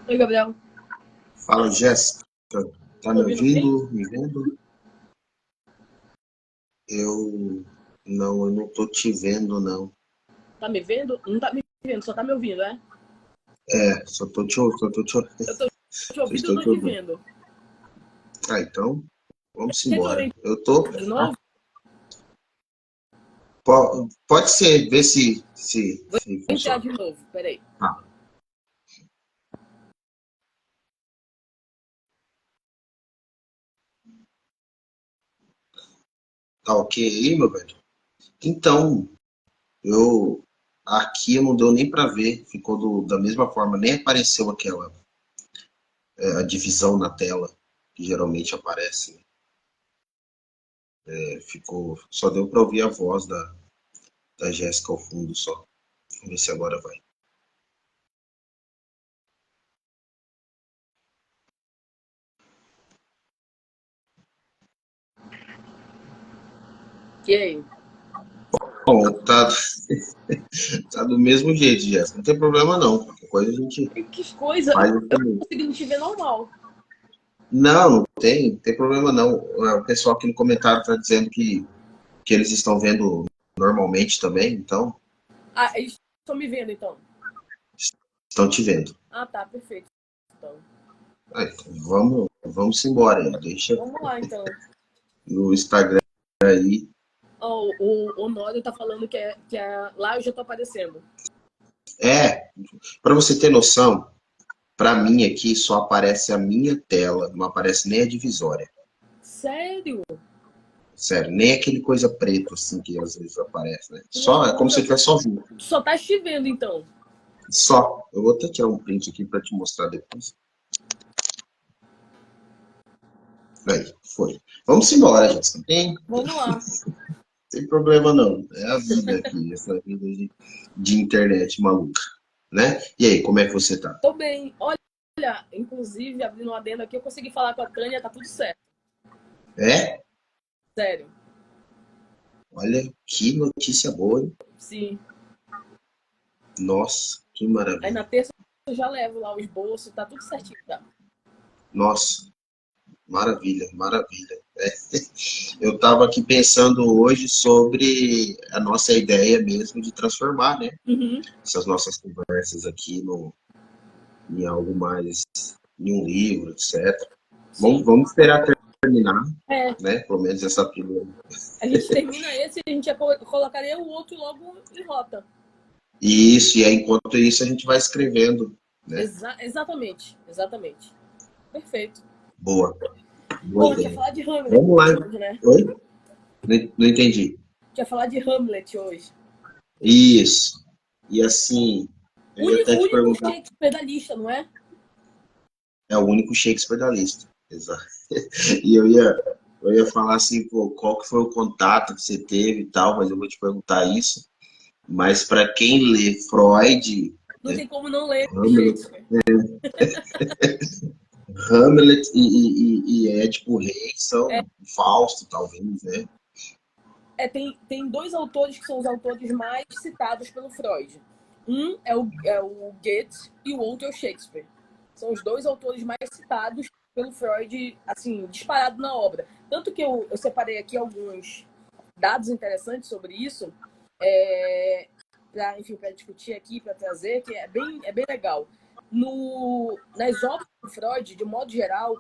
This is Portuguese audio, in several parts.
Oi, Gabriel. Fala, Jéssica. Tá Tô me ouvindo bem? ouvindo? Me vendo? Eu eu não tô te vendo, não. Tá me vendo? Não tá me vendo, só tá me ouvindo, é? Só Te ouvindo, eu estou tô te te ouvindo. vendo. Ah, então, vamos Quer que eu embora. entre Eu tô. de novo? Pode ser, vê se Vou entrar funciona. de novo, peraí. Ah, tá ok aí, meu velho? Então, eu. Aqui não deu nem pra ver, ficou da mesma forma, nem apareceu aquela a divisão na tela que geralmente aparece, né? Ficou, só deu pra ouvir a voz da Jéssica ao fundo só. Vamos ver se agora vai. E aí? Bom, tá do mesmo jeito, Jéssica. Não tem problema não. Qualquer coisa a gente Que coisa, faz eu aqui. tô conseguindo te ver normal. Não tem problema não. O pessoal aqui no comentário está dizendo que eles estão vendo normalmente também, então Ah, eles estão me vendo, então. estão te vendo. Ah, tá, perfeito. Então, Ah, então vamos embora aí. Deixa vamos lá, então. no Instagram aí. Ó, o Nório tá falando que lá eu já tô aparecendo. É, para você ter noção, para mim aqui só aparece a minha tela, não aparece nem a divisória. Sério? Sério, nem aquele coisa preto assim que às vezes aparece, né? Que Só, é como se eu loucura. estivesse sozinho. Tu só tá te vendo, então. Só. Eu vou até tirar um print aqui para te mostrar depois. Aí, foi. Vamos embora, Jéssica. Vamos lá. Tem problema não. É a vida aqui, essa vida de internet maluca, né? E aí, como é que você tá? Tô bem. Olha, inclusive, abrindo um adendo aqui, eu consegui falar com a Tânia, tá tudo certo. É? Sério. Olha, que notícia boa, hein? Sim. Nossa, que Aí na maravilha. terça eu já levo lá o esboço, tá tudo certinho, tá? Nossa, maravilha, maravilha. É. Eu estava aqui pensando hoje sobre a nossa ideia mesmo de transformar, né? Uhum. Essas nossas conversas aqui no, em algo mais, em um livro, etc. Vamos, Sim. vamos esperar terminar, É, né? Pelo menos essa primeira. a gente termina esse e a gente já colocaria o outro logo em rota. Isso, e aí, enquanto isso a gente vai escrevendo, né? Exatamente, exatamente. Perfeito. Boa, boa Bom, a gente ia ideia. falar de Hamlet Vamos lá. hoje, né? Oi? Não entendi. A gente ia falar de Hamlet hoje. Isso. E assim, eu ia até O te único perguntar, Shakespeare da lista, não é? é o único Shakespeare da lista. Exato. E eu ia falar assim, pô, qual que foi o contato que você teve e tal, mas eu vou te perguntar isso. Mas para quem lê Freud, Não né, tem como não ler Hamlet, Shakespeare. Hamlet e Édipo Rei É, são Fausto, talvez, né? tem dois autores que são os autores mais citados pelo Freud. Um é o Goethe e o outro é o Shakespeare. São os dois autores mais citados pelo Freud, assim, disparado na obra. Tanto que eu separei aqui alguns dados interessantes sobre isso, para discutir aqui, para trazer, que é bem legal. Nas obras do Freud, de modo geral,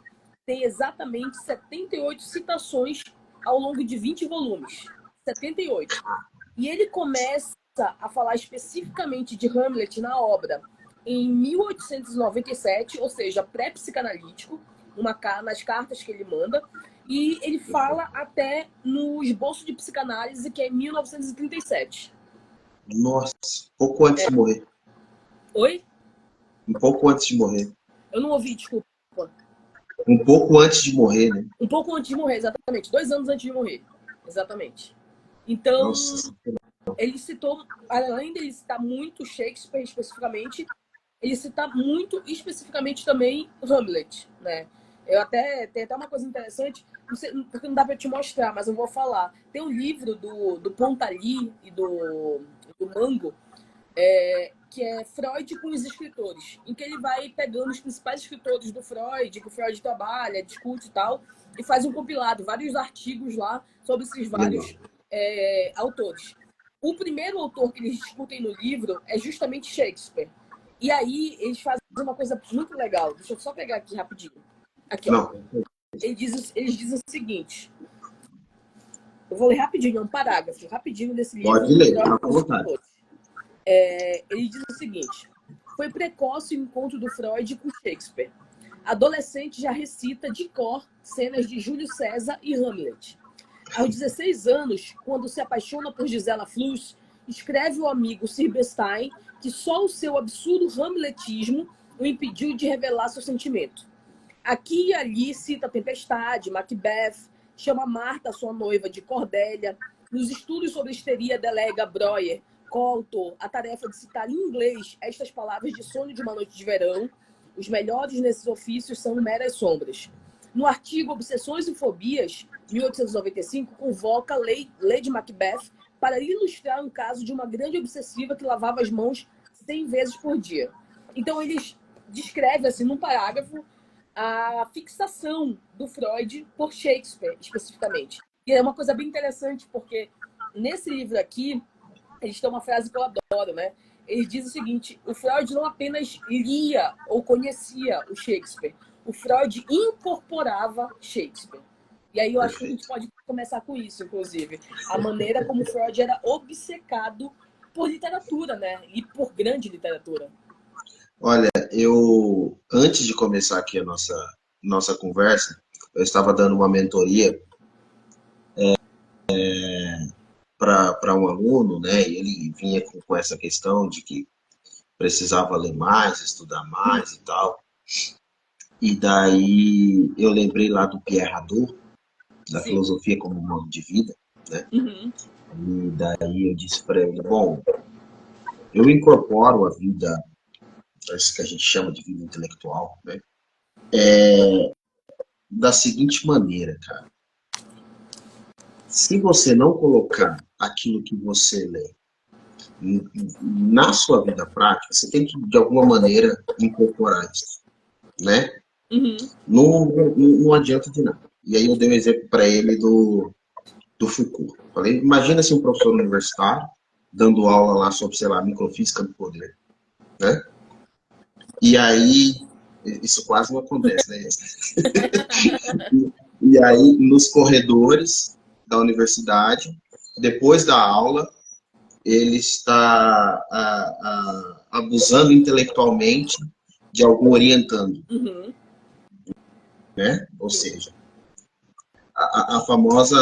tem exatamente 78 citações ao longo de 20 volumes. 78. E ele começa a falar especificamente de Hamlet na obra em 1897, ou seja, pré-psicanalítico, nas cartas que ele manda, e ele fala até no esboço de psicanálise, que é em 1937. Nossa, pouco antes de morrer. Oi? Um pouco antes de morrer. Eu não ouvi, desculpa. Um pouco antes de morrer, né? Um pouco antes de morrer, exatamente. 2 anos antes de morrer. Exatamente. Então, Nossa, ele citou, além dele citar muito Shakespeare especificamente, ele cita muito especificamente também Hamlet, né? Tem até uma coisa interessante, não sei, porque não dá para te mostrar, mas eu vou falar. Tem um livro do Pontali e do Mango que é Freud com os escritores, em que ele vai pegando os principais escritores do Freud, que o Freud trabalha, discute e tal, e faz um compilado, vários artigos lá sobre esses Legal. vários autores. O primeiro autor que eles discutem no livro é justamente Shakespeare. E aí eles fazem uma coisa muito legal. Deixa eu só pegar aqui rapidinho. Aqui, ó. Não, Eles dizem o seguinte. Eu vou ler rapidinho, é um parágrafo, rapidinho desse livro. pode ler, Freud fica à com os vontade. escritores. Ele diz o seguinte: foi precoce o encontro do Freud com Shakespeare. Adolescente já recita de cor cenas de Júlio César e Hamlet. Aos 16 anos, quando se apaixona por Gisela Flus, escreve o amigo Sir Bestein que só o seu absurdo hamletismo o impediu de revelar seu sentimento. Aqui e ali cita Tempestade, Macbeth, chama Marta, sua noiva, de Cordélia. Nos estudos sobre histeria delega Breuer, coautor, a tarefa de citar em inglês estas palavras de Sonho de uma Noite de Verão. Os melhores nesses ofícios são meras sombras. No artigo Obsessões e Fobias, 1895, convoca Lady Macbeth para ilustrar um caso de uma grande obsessiva que lavava as mãos 100 vezes por dia. Então, eles descrevem, assim, num parágrafo, a fixação do Freud por Shakespeare, especificamente. E é uma coisa bem interessante, porque nesse livro aqui, eles têm uma frase que eu adoro, né? Eles dizem o seguinte: o Freud não apenas lia ou conhecia o Shakespeare, o Freud incorporava Shakespeare. E aí eu acho que a gente pode começar com isso, inclusive. A maneira como o Freud era obcecado por literatura, né? E por grande literatura. Olha, eu, antes de começar aqui a nossa conversa, eu estava dando uma mentoria para um aluno, né? E ele vinha com essa questão de que precisava ler mais, estudar mais e tal. E daí eu lembrei lá do Pierre Hadot, da Sim. filosofia como modo de vida, né? Uhum. E daí eu disse para ele, bom, eu incorporo a vida, isso que a gente chama de vida intelectual, né? Da seguinte maneira, cara. Se você não colocar aquilo que você lê na sua vida prática, você tem que, de alguma maneira, incorporar isso, né? Uhum. Não adianta de nada. E aí eu dei um exemplo para ele do Foucault. Falei, imagina se um professor universitário dando aula lá sobre, sei lá, microfísica do poder, né? E aí, isso quase não acontece, né? E aí, nos corredores da universidade, depois da aula, ele está abusando intelectualmente de algum orientando, Uhum. né? Ou seja, a famosa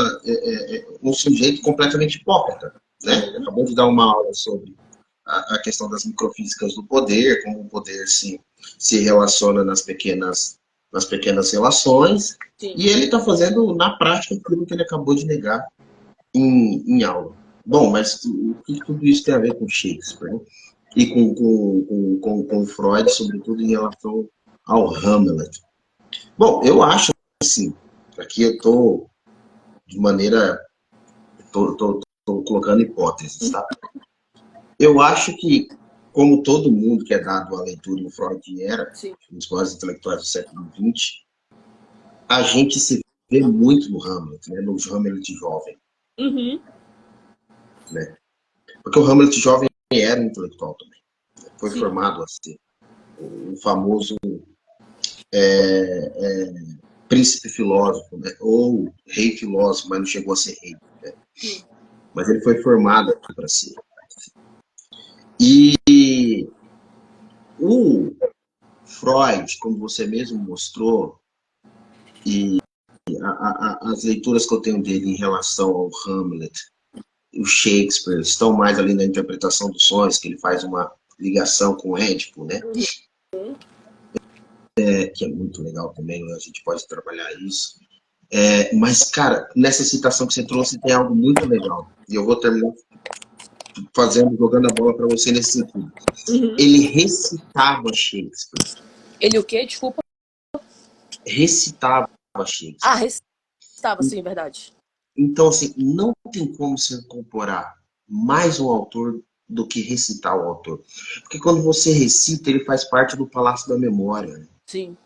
um sujeito completamente hipócrita, né? Uhum. Acabou de dar uma aula sobre a questão das microfísicas do poder, como o poder se relaciona nas pequenas relações, Sim. e ele está fazendo na prática aquilo que ele acabou de negar em aula. Bom, mas o que tudo isso tem a ver com Shakespeare, né? E com Freud, sobretudo em relação ao Hamlet. Bom, eu acho assim, aqui eu estou de maneira, estou colocando hipóteses, tá? Eu acho que, como todo mundo que é dado à leitura, e o Freud era, Sim. um dos maiores intelectuais do século XX, a gente se vê muito no Hamlet, né? No Hamlet jovem, Uhum. né? Porque o Hamlet jovem era um intelectual também. Foi Sim. formado a ser o famoso príncipe filósofo, né? Ou rei filósofo, mas não chegou a ser rei, né? Sim. Mas ele foi formado para ser. E o Freud, como você mesmo mostrou, e as leituras que eu tenho dele em relação ao Hamlet, o Shakespeare, estão mais ali na interpretação dos sonhos, que ele faz uma ligação com Édipo, né? Que é muito legal também, a gente pode trabalhar isso. Mas, cara, nessa citação que você trouxe tem algo muito legal. E eu vou terminar jogando a bola para você nesse sentido. Uhum. Ele recitava Shakespeare. Ele o quê? Desculpa. Recitava Shakespeare. Ah, recitava, sim, verdade. Então, assim, não tem como se incorporar mais um autor do que recitar o autor. Porque quando você recita, ele faz parte do palácio da memória. Sim.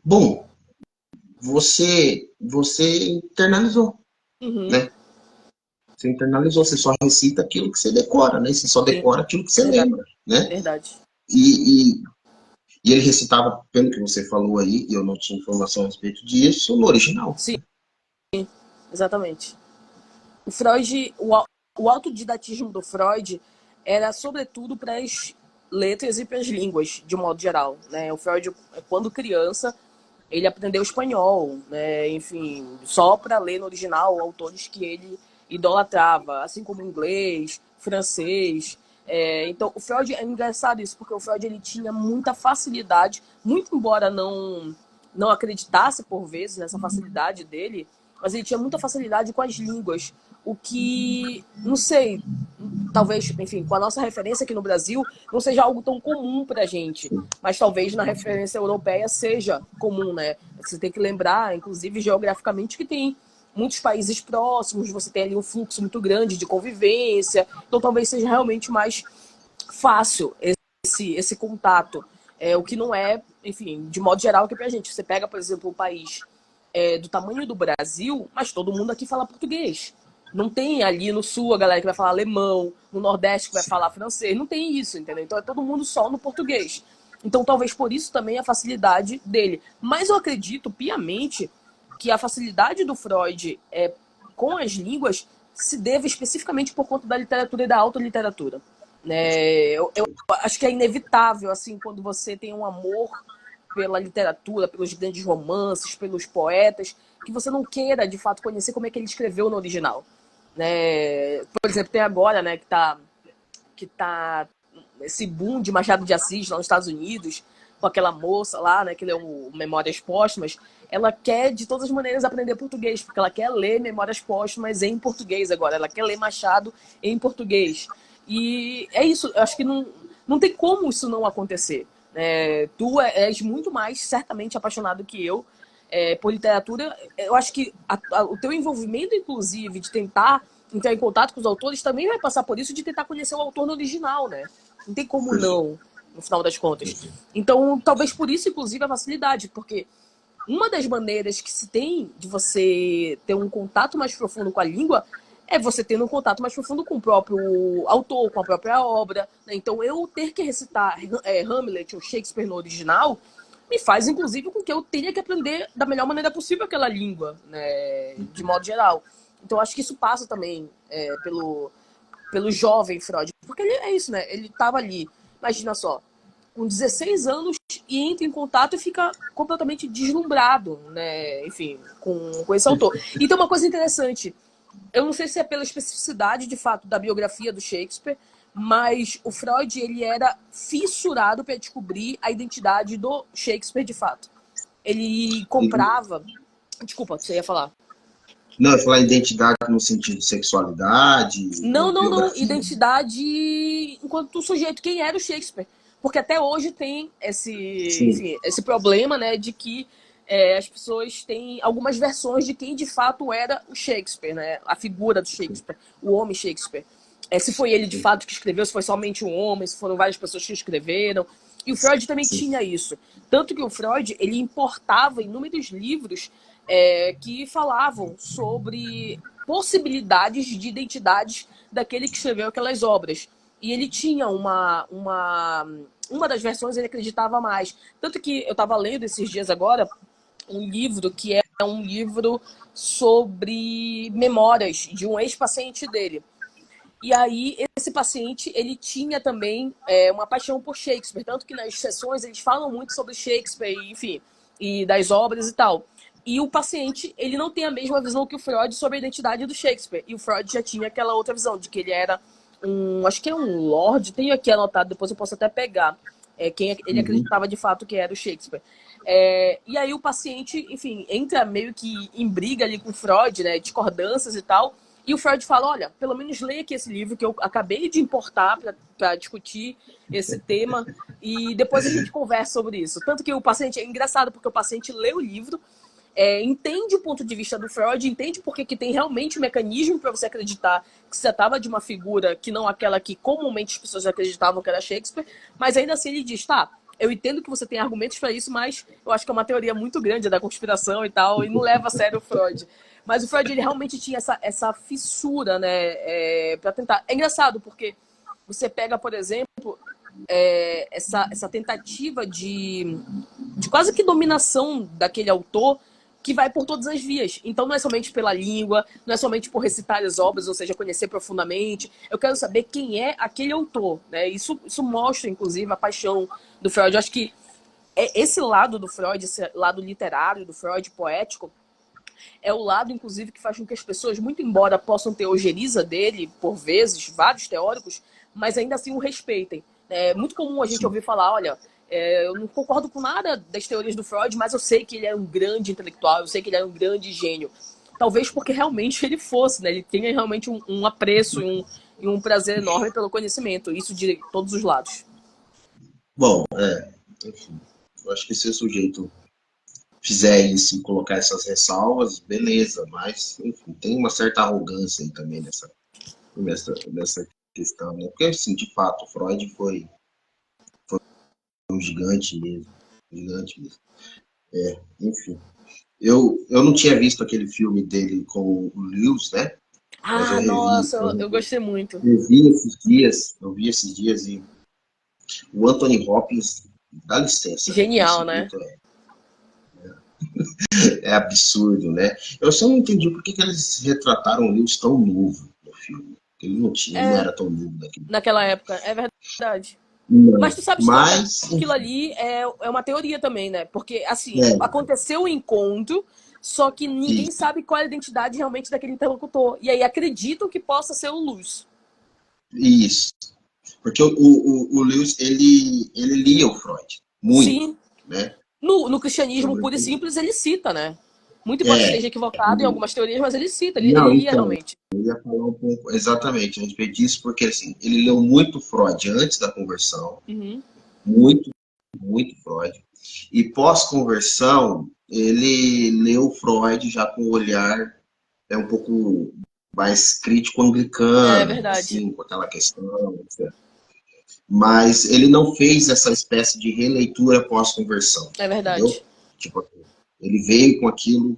Bom, você internalizou, Uhum. né? Você internalizou, você só recita aquilo que você decora, né? Você só Sim. decora aquilo que você Verdade. lembra, né? Verdade. E, e ele recitava, pelo que você falou aí, e eu não tinha informação a respeito disso, no original. Sim, exatamente. O Freud, o autodidatismo do Freud era sobretudo para as letras e para as línguas, de um modo geral, né? O Freud, quando criança, ele aprendeu espanhol, né? Enfim, só para ler no original autores que ele idolatrava, assim como inglês, francês. Então, o Freud, é engraçado isso, porque o Freud ele tinha muita facilidade, muito embora não acreditasse por vezes nessa facilidade dele, mas ele tinha muita facilidade com as línguas, o que, não sei, talvez, enfim, com a nossa referência aqui no Brasil, não seja algo tão comum pra gente, mas talvez na referência europeia seja comum, né? Você tem que lembrar, inclusive geograficamente, que tem muitos países próximos, você tem ali um fluxo muito grande de convivência, então talvez seja realmente mais fácil esse contato. O que não é, enfim, de modo geral, que pra gente. Você pega, por exemplo, um país do tamanho do Brasil, mas todo mundo aqui fala português. Não tem ali no sul a galera que vai falar alemão, no nordeste que vai falar francês. Não tem isso, entendeu? Então é todo mundo só no português. Então talvez por isso também a facilidade dele. Mas eu acredito piamente que a facilidade do Freud com as línguas se deva especificamente por conta da literatura e da autoliteratura. Eu acho que é inevitável, assim, quando você tem um amor pela literatura, pelos grandes romances, pelos poetas, que você não queira, de fato, conhecer como é que ele escreveu no original. Por exemplo, tem agora, né, que tá esse boom de Machado de Assis lá nos Estados Unidos, com aquela moça lá, né, que leu Memórias Póstumas. Ela quer, de todas as maneiras, aprender português, porque ela quer ler Memórias Póstumas em português agora. Ela quer ler Machado em português. E é isso, eu acho que não tem como isso não acontecer. Tu és muito mais, certamente, apaixonado que eu por literatura. Eu acho que o teu envolvimento, inclusive, de tentar entrar em contato com os autores também vai passar por isso, de tentar conhecer o autor no original, né? Não tem como não, no final das contas. Então, talvez por isso, inclusive, a facilidade, porque uma das maneiras que se tem de você ter um contato mais profundo com a língua é você tendo um contato mais profundo com o próprio autor, com a própria obra. Né? Então, eu ter que recitar Hamlet ou Shakespeare no original me faz, inclusive, com que eu tenha que aprender da melhor maneira possível aquela língua, né? De modo geral. Então, acho que isso passa também pelo jovem Freud. Porque ele é isso, né? Ele estava ali, imagina só, com 16 anos e entra em contato e fica completamente deslumbrado, né? Enfim, com esse autor. E tem uma coisa interessante. Eu não sei se é pela especificidade, de fato, da biografia do Shakespeare, mas o Freud, ele era fissurado para descobrir a identidade do Shakespeare, de fato. Ele comprava... Desculpa, você ia falar. Não, eu falar identidade no sentido de sexualidade ou Não. biografia. Identidade enquanto sujeito, quem era o Shakespeare. Porque até hoje tem Sim, enfim, esse problema, né, de que as pessoas têm algumas versões de quem de fato era o Shakespeare, né, a figura do Shakespeare, o homem Shakespeare. Se foi ele de fato que escreveu, se foi somente um homem, se foram várias pessoas que escreveram. E o Freud também sim. tinha isso. Tanto que o Freud, ele importava inúmeros livros que falavam sobre possibilidades de identidades daquele que escreveu aquelas obras. E ele tinha uma das versões ele acreditava mais. Tanto que eu estava lendo esses dias agora um livro que é um livro sobre memórias de um ex-paciente dele. E aí, esse paciente, ele tinha também uma paixão por Shakespeare. Tanto que nas sessões eles falam muito sobre Shakespeare, enfim, e das obras e tal. E o paciente, ele não tem a mesma visão que o Freud sobre a identidade do Shakespeare. E o Freud já tinha aquela outra visão, de que ele era acho que é um lord, tenho aqui anotado, depois eu posso até pegar, quem ele acreditava de fato que era o Shakespeare. E aí o paciente, enfim, entra meio que em briga ali com o Freud, né, discordâncias e tal, e o Freud fala, olha, pelo menos leia aqui esse livro que eu acabei de importar para discutir esse tema e depois a gente conversa sobre isso. Tanto que o paciente, é engraçado porque o paciente lê o livro entende o ponto de vista do Freud, entende porque que tem realmente um mecanismo para você acreditar que se tratava de uma figura que não aquela que comumente as pessoas acreditavam que era Shakespeare, mas ainda assim ele diz, tá, eu entendo que você tem argumentos para isso, mas eu acho que é uma teoria muito grande da conspiração e tal, e não leva a sério o Freud. Mas o Freud, ele realmente tinha essa fissura, né, para tentar. É engraçado, porque você pega, por exemplo, essa tentativa de quase que dominação daquele autor que vai por todas as vias. Então não é somente pela língua, não é somente por recitar as obras, ou seja, conhecer profundamente. Eu quero saber quem é aquele autor, né? Isso mostra, inclusive, a paixão do Freud. Eu acho que esse lado do Freud, esse lado literário do Freud, poético, é o lado, inclusive, que faz com que as pessoas, muito embora possam ter ojeriza dele, por vezes, vários teóricos, mas ainda assim o respeitem. É muito comum a gente Sim. ouvir falar, olha, eu não concordo com nada das teorias do Freud, mas eu sei que ele era um grande intelectual, eu sei que ele era um grande gênio. Talvez porque realmente ele fosse, né? Ele tenha realmente um apreço e um prazer enorme pelo conhecimento. Isso de todos os lados. Bom, enfim, eu acho que se o sujeito fizer isso e colocar essas ressalvas, beleza, mas enfim, tem uma certa arrogância aí também nessa questão, né? Porque, assim, de fato, Freud foi um gigante mesmo, um gigante mesmo. Enfim. Eu não tinha visto aquele filme dele com o Lewis, né? Mas eu Ah, revi, nossa, eu gostei muito. eu vi esses dias e o Anthony Hopkins, dá licença, né? Aquele Genial, né? sujeito é absurdo, né? Eu só não entendi por que eles retrataram o Lewis tão novo no filme. Ele não É, era tão novo naquele. naquela época, é verdade. Mas Não, tu sabes que mas, aquilo ali é uma teoria também, né? Porque, assim, é, aconteceu o encontro, só que ninguém isso, sabe qual é a identidade realmente daquele interlocutor. E aí acreditam que possa ser o Luz. isso. Porque o Lewis, ele lia o Freud, muito, Sim, né? no cristianismo Sobre, puro e simples ele cita, né? Muito embora é, esteja equivocado em algumas teorias, mas ele cita, ele não, lia então, realmente. eu ia falar um pouco exatamente a respeito disso, porque assim, ele leu muito Freud antes da conversão, Uhum. muito, muito Freud. E pós-conversão, ele leu Freud já com o olhar um pouco mais crítico É anglicano, verdade. assim, com aquela questão, etc. Mas ele não fez essa espécie de releitura pós-conversão, É entendeu? verdade. Tipo, ele veio com aquilo,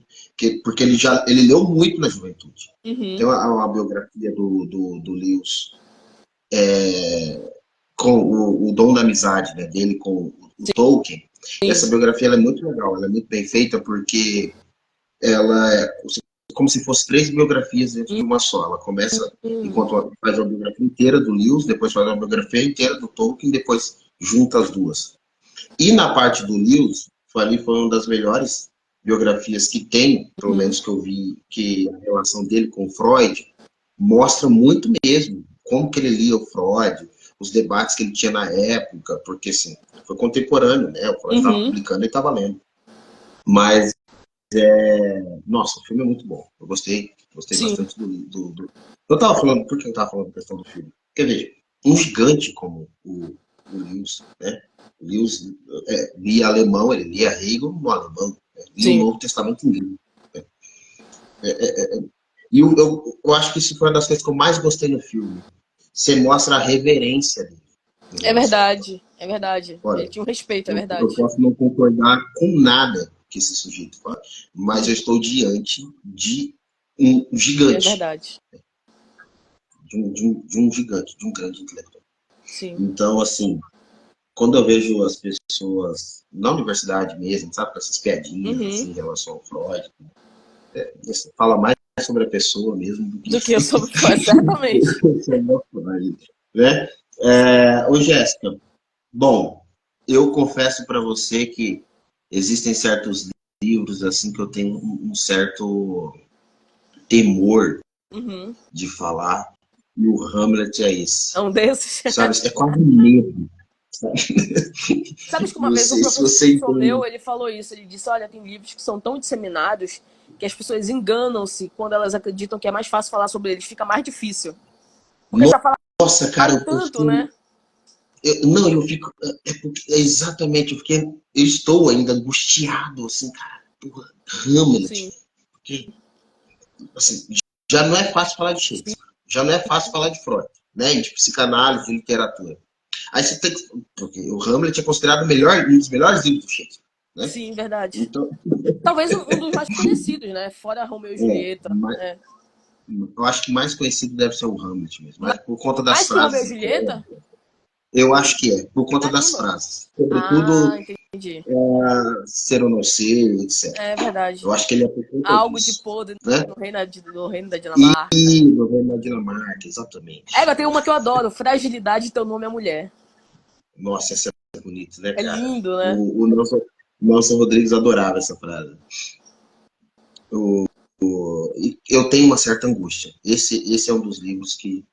porque ele leu muito na juventude. Tem Uhum. uma biografia do Lewis com o Dom da Amizade, né, dele com o Tolkien. E essa Sim. biografia ela é muito legal, ela é muito bem feita porque ela é como se fosse três biografias dentro de uma só. Ela começa Uhum. enquanto faz a biografia inteira do Lewis, depois faz a biografia inteira do Tolkien, depois junta as duas. E na parte do Lewis, ali foi uma das melhores biografias que tem, pelo Uhum. menos que eu vi, que a relação dele com Freud mostra muito mesmo como que ele lia o Freud, os debates que ele tinha na época, porque assim, foi contemporâneo, né? O Freud estava Uhum. publicando e estava lendo. Mas, nossa, o filme é muito bom. Eu gostei Sim. bastante do. Eu estava falando, por que eu estava falando da questão do filme? Porque, veja, um gigante como o Lewis, né? O Lewis lia alemão, ele lia Hegel no alemão, né? Lia o Sim. Novo Testamento em grego. E eu acho que isso foi uma das coisas que eu mais gostei no filme. Você mostra a reverência dele em É relação ao Freud. verdade. É verdade. Ele Olha, tinha um respeito, é eu verdade. posso não concordar com nada que esse sujeito fala, mas eu estou diante de um É gigante, verdade. de um gigante, de um grande intelectual. Sim. Então, assim, quando eu vejo as pessoas na universidade mesmo, sabe, com essas piadinhas Uhum. assim, em relação ao Freud, isso fala mais sobre a pessoa mesmo do que Do que eu sou fã, certamente. sobre o Freud, né? Ô, Jéssica, bom, eu confesso para você que existem certos livros assim que eu tenho um certo temor Uhum. de falar, e o Hamlet é É esse. um desses. Sabe? É quase um medo. Sabe? Sabes que uma Não vez um sei se você professor entende. meu, ele falou isso. Ele disse, olha, tem livros que são tão disseminados que as pessoas enganam-se quando elas acreditam que é mais fácil falar sobre eles. Fica mais difícil. Porque já Nossa, cara, falaram tanto, né? não, eu fico. Exatamente, eu estou ainda angustiado, assim, cara. Porra, Hamlet. Sim. Porque, assim, já não é fácil falar de Shakespeare. Já não é fácil falar de Freud, né? De psicanálise, de literatura. Aí você tem que. Porque o Hamlet é considerado um dos melhores livros do Shakespeare, né? Sim, verdade. Então, Talvez um dos mais conhecidos, né? Fora Romeu e Julieta. É. eu acho que mais conhecido deve ser o Hamlet mesmo. Mas por conta das Mais que Romeu e frases, Julieta? eu acho que é. Por conta das Caramba. frases. Ah, Sobretudo, entendi. ser ou não ser, etc. É verdade. Eu acho que ele é por conta Algo de disso. podre Né? no reino da Dinamarca. E no Reino da Dinamarca, É, exatamente. mas tem uma que eu adoro. Fragilidade, teu nome é mulher. Nossa, essa é bonita, né, É cara? lindo, né? O Nelson Rodrigues adorava essa frase. Eu tenho uma certa angústia. Esse é um dos livros que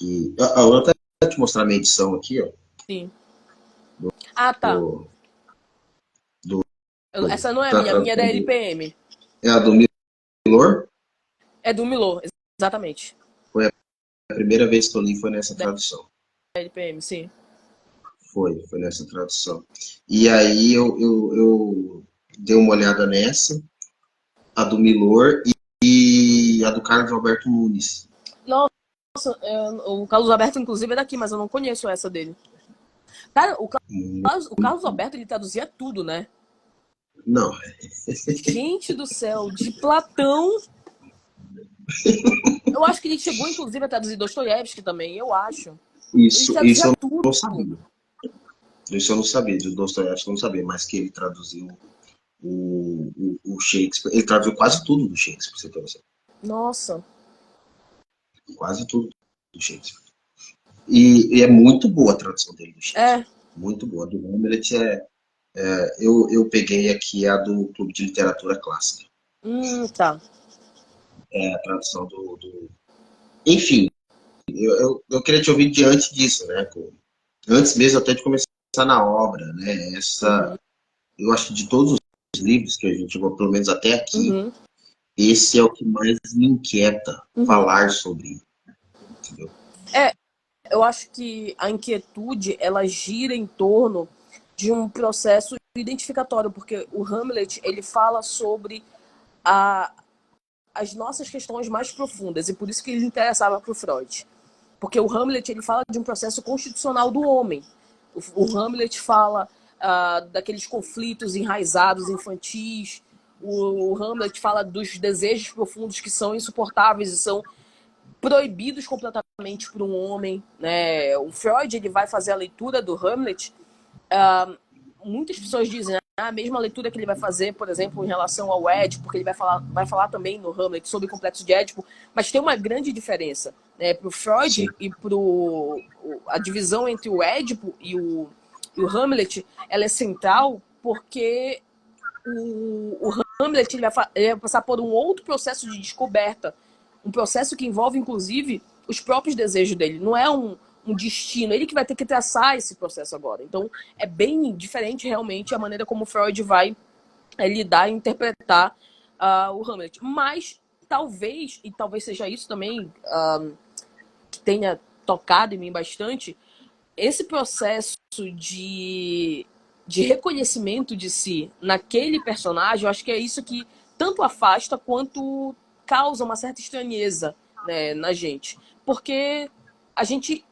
eu vou até te mostrar a minha edição aqui, ó. Sim. Ah, tá. Do, do, Essa não é a da minha é da tradução LPM. é a do Milor. É do Milô, exatamente. Foi a primeira vez que eu li foi nessa Da tradução. LPM, sim. Foi nessa tradução. E aí eu dei uma olhada nessa, a do Milor e a do Carlos Alberto Nunes. Nossa, o Carlos Alberto, inclusive, é daqui, mas eu não conheço essa dele. Cara, o Carlos Alberto, ele traduzia tudo, né? Não, Gente do céu, de Platão. Eu acho que ele chegou, inclusive, a traduzir Dostoiévski também, eu acho. Ele isso traduzia eu tudo. não sabia. Isso eu não sabia, de Dostoiévski eu não sabia, mas que ele traduziu o Shakespeare. Ele traduziu quase tudo do Shakespeare, você tem noção. Nossa. Quase tudo do Shakespeare. E é muito boa a tradução dele do É. Shakespeare. Muito boa. Do Hamlet eu peguei aqui a do Clube de Literatura Clássica. Tá. É a tradução Enfim, eu queria te ouvir diante disso, né? Antes mesmo até de começar na obra, né? Uhum. Eu acho que de todos os livros que a gente chegou, pelo menos até aqui, Uhum. esse é o que mais me inquieta Uhum. falar sobre, entendeu? É, eu acho que a inquietude, ela gira em torno de um processo identificatório, porque o Hamlet, ele fala sobre a, as nossas questões mais profundas, e por isso que ele interessava para o Freud. Porque o Hamlet, ele fala de um processo constitucional do homem. O Hamlet fala daqueles conflitos enraizados infantis. O Hamlet fala dos desejos profundos que são insuportáveis e são proibidos completamente por um homem, né? O Freud, ele vai fazer a leitura do Hamlet. Muitas pessoas dizem a mesma leitura que ele vai fazer, por exemplo, em relação ao Édipo, porque ele vai falar também no Hamlet sobre o complexo de Édipo, mas tem uma grande diferença, né? Para o Sim, Freud e para a divisão entre o Édipo e o Hamlet, ela é central porque o Hamlet ele vai passar por um outro processo de descoberta, um processo que envolve, inclusive, os próprios desejos dele. Não é um destino, ele que vai ter que traçar esse processo agora. Então, é bem diferente, realmente, a maneira como Freud vai lidar e interpretar o Hamlet. Mas, talvez seja isso também que tenha tocado em mim bastante, esse processo de reconhecimento de si naquele personagem, eu acho que é isso que tanto afasta quanto causa uma certa estranheza, né, na gente. Porque a gente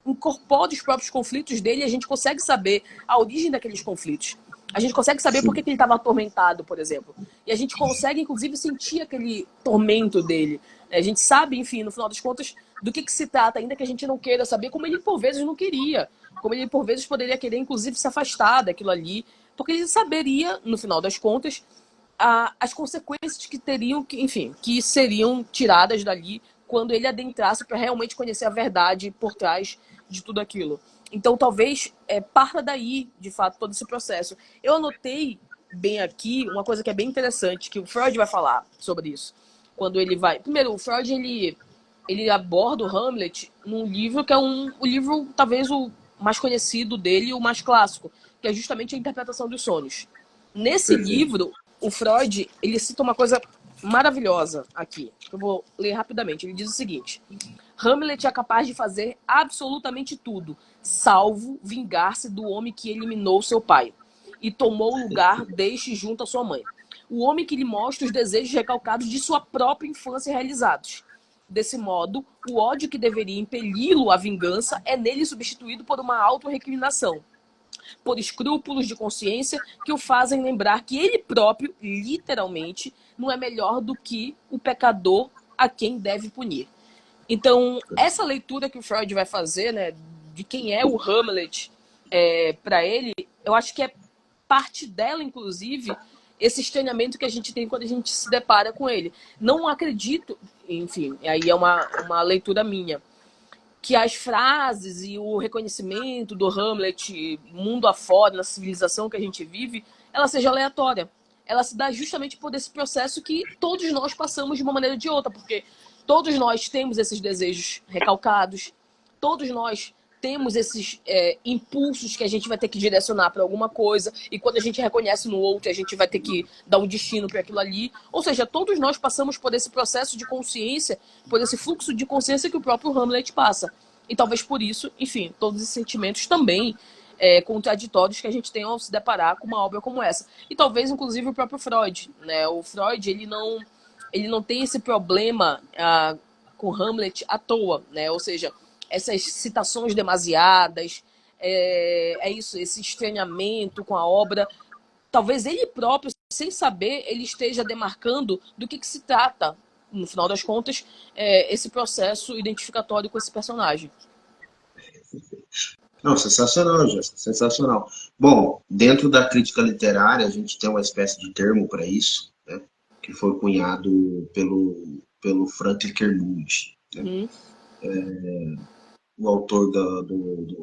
incorpora os próprios conflitos dele e a gente consegue saber a origem daqueles conflitos. A gente consegue saber por que sim, ele estava atormentado, por exemplo. E a gente consegue, inclusive, sentir aquele tormento dele. A gente sabe, enfim, no final das contas, do que se trata, ainda que a gente não queira saber, como ele por vezes não queria. Como ele por vezes poderia querer, inclusive, se afastar daquilo ali. Porque ele saberia, no final das contas, as consequências que teriam, enfim, que seriam tiradas dali quando ele adentrasse para realmente conhecer a verdade por trás de tudo aquilo. Então, talvez parta daí, de fato, todo esse processo. Eu anotei bem aqui uma coisa que é bem interessante, que o Freud vai falar sobre isso. Quando ele vai... Primeiro, o Freud, ele aborda o Hamlet num livro que é o livro, talvez, o mais conhecido dele, o mais clássico, que é justamente a interpretação dos sonhos. Nesse perfeito. livro, o Freud, ele cita uma coisa maravilhosa aqui, que eu vou ler rapidamente. Ele diz o seguinte: Hamlet é capaz de fazer absolutamente tudo, salvo vingar-se do homem que eliminou seu pai e tomou o lugar deste junto à sua mãe. o homem que lhe mostra os desejos recalcados de sua própria infância realizados. Desse modo, o ódio que deveria impeli-lo à vingança é nele substituído por uma autorrecriminação, por escrúpulos de consciência que o fazem lembrar que ele próprio, literalmente, não é melhor do que o pecador a quem deve punir. Então, essa leitura que o Freud vai fazer, né, de quem é o Hamlet para ele, eu acho que é parte dela, inclusive, esse estranhamento que a gente tem quando a gente se depara com ele. Não acredito, enfim, aí é uma leitura minha, que as frases e o reconhecimento do Hamlet, mundo afora, na civilização que a gente vive, ela seja aleatória. Ela se dá justamente por esse processo que todos nós passamos de uma maneira ou de outra, porque todos nós temos esses desejos recalcados, todos nós temos esses impulsos que a gente vai ter que direcionar para alguma coisa, e quando a gente reconhece no outro, a gente vai ter que dar um destino para aquilo ali. Ou seja, todos nós passamos por esse processo de consciência, por esse fluxo de consciência que o próprio Hamlet passa. E talvez por isso, enfim, todos esses sentimentos também contraditórios que a gente tem ao se deparar com uma obra como essa. E talvez, inclusive, o próprio Freud, né? O Freud, ele não tem esse problema com Hamlet à toa, né? Ou seja, essas citações demasiadas, isso, esse estranhamento com a obra. Talvez ele próprio, sem saber, ele esteja demarcando do que se trata, no final das contas, esse processo identificatório com esse personagem. Não, sensacional, Jéssica, sensacional. Bom, dentro da crítica literária, a gente tem uma espécie de termo para isso, né, que foi cunhado pelo Frank Kermode, né? O autor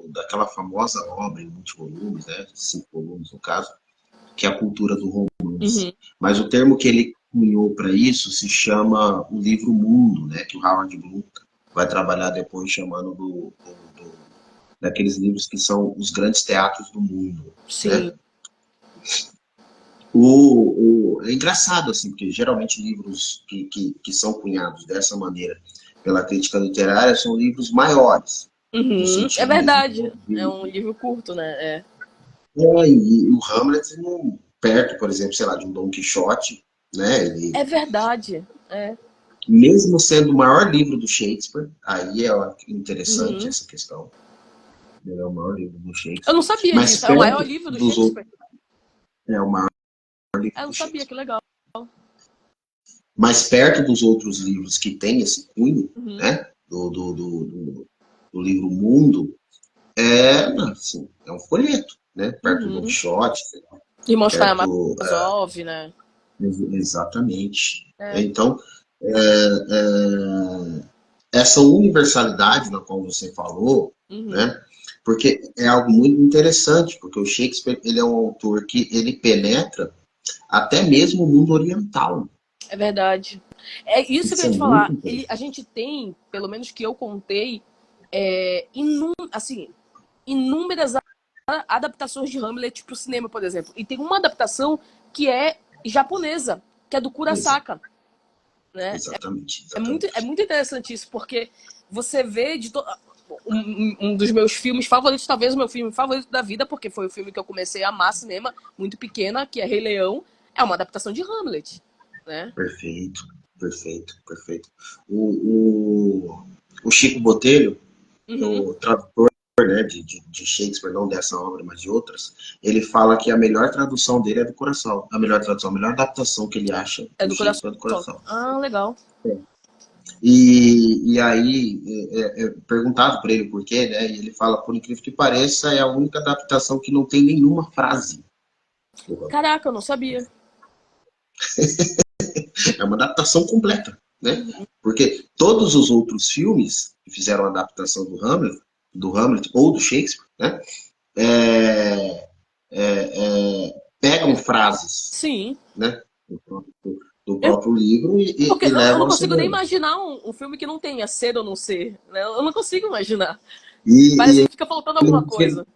daquela famosa obra em muitos volumes, né, 5 volumes no caso, que é a cultura do romance. Mas o termo que ele cunhou para isso se chama o livro mundo, né, que o Howard Bloom vai trabalhar depois chamando daqueles livros que são os grandes teatros do mundo. Sim. Né? É engraçado, assim, porque geralmente livros que são cunhados dessa maneira pela crítica literária são livros maiores. É verdade. É um livro curto, né? E o Hamlet, perto, por exemplo, sei lá, de um Dom Quixote, né? É verdade. Mesmo sendo o maior livro do Shakespeare, aí é interessante essa questão. Ele é o maior livro do Shakespeare. Eu não sabia disso. É o maior livro do Shakespeare? É o maior livro eu não sabia, que legal. Mas perto dos outros livros que tem esse cunho, né? Do livro Mundo, assim, é um folheto, né? Perto do Don Quixote. Irmãos Karamazov, né? Exatamente. Então, essa universalidade na qual você falou, né? Porque é algo muito interessante, porque o Shakespeare, ele é um autor que ele penetra até mesmo o mundo oriental. É verdade. É isso que eu ia te falar. A gente tem, pelo menos que eu contei, inúmeras adaptações de Hamlet para o cinema, por exemplo. E tem uma adaptação que é japonesa, que é do Kurosaka. Né? Exatamente. É muito interessante isso, porque você vê um dos meus filmes favoritos, talvez o meu filme favorito da vida, porque foi o filme que eu comecei a amar cinema, muito pequena, que é Rei Leão, é uma adaptação de Hamlet. Né? Perfeito. O Chico Botelho, o tradutor, né, de Shakespeare, não dessa obra, mas de outras, ele fala que a melhor tradução dele é do coração. A melhor adaptação que ele acha é do coração. Ah, legal. E aí perguntado para ele por quê, né? E ele fala, por incrível que pareça, é a única adaptação que não tem nenhuma frase. Caraca, eu não sabia. É uma adaptação completa, né? Porque todos os outros filmes que fizeram a adaptação do Hamlet ou do Shakespeare, né? Pegam frases, sim, né? Do próprio livro e levam. Eu não consigo nem imaginar um filme que não tenha ser ou não ser, né? Eu não consigo imaginar. Parece que fica faltando alguma coisa.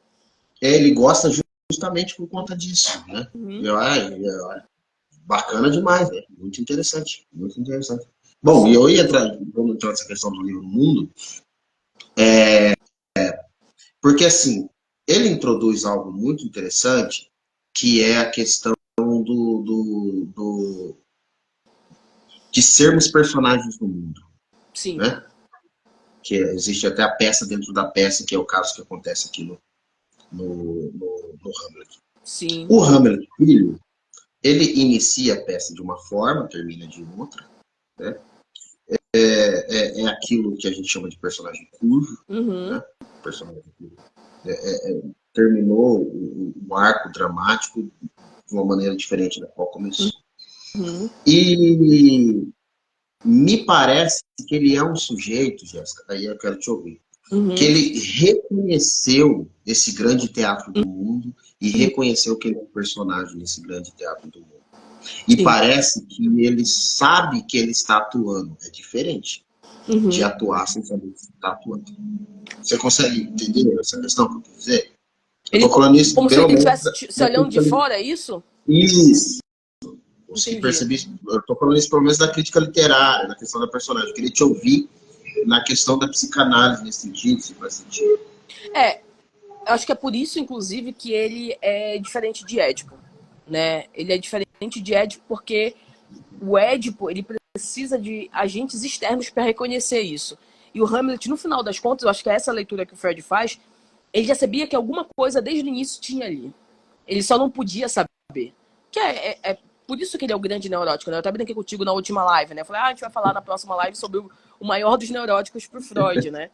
Ele gosta justamente por conta disso, né? Bacana demais, né? Muito interessante. Bom, e eu ia vamos entrar nessa questão do livro Mundo, porque assim, ele introduz algo muito interessante, que é a questão de sermos personagens do mundo, Sim. né? Que existe até a peça dentro da peça, que é o caso que acontece aqui no Hamlet. Sim. O Hamlet, filho, ele inicia a peça de uma forma, termina de outra, né? É aquilo que a gente chama de personagem cujo, Uhum. né? Personagem cujo. Terminou um arco dramático de uma maneira diferente da qual começou. Uhum. E me parece que ele é um sujeito, Jéssica, aí eu quero te ouvir, Uhum. que ele reconheceu esse grande teatro do mundo e reconheceu que ele é um personagem nesse grande teatro do mundo. E Sim. parece que ele sabe que ele está atuando. É diferente de atuar sem saber que está atuando. Você consegue entender essa questão que eu quis dizer? Eu Ele, estou falando isso como se pelo ele menos estivesse se olhando de fora, é isso? Isso. Consegui Entendi. perceber isso. Eu estou falando isso pelo menos da crítica literária, na questão da personagem. Eu queria te ouvir na questão da psicanálise nesse sentido, se faz sentido. Eu acho que é por isso, inclusive, que ele é diferente de Édipo, né? Ele é diferente de Édipo porque o Édipo, ele precisa de agentes externos para reconhecer isso. E o Hamlet, no final das contas, eu acho que é essa leitura que o Freud faz, ele já sabia que alguma coisa desde o início tinha ali. Ele só não podia saber. Que é por isso que ele é o grande neurótico, né? Eu até brinquei contigo na última live, né? Eu falei, a gente vai falar na próxima live sobre o maior dos neuróticos pro Freud, né?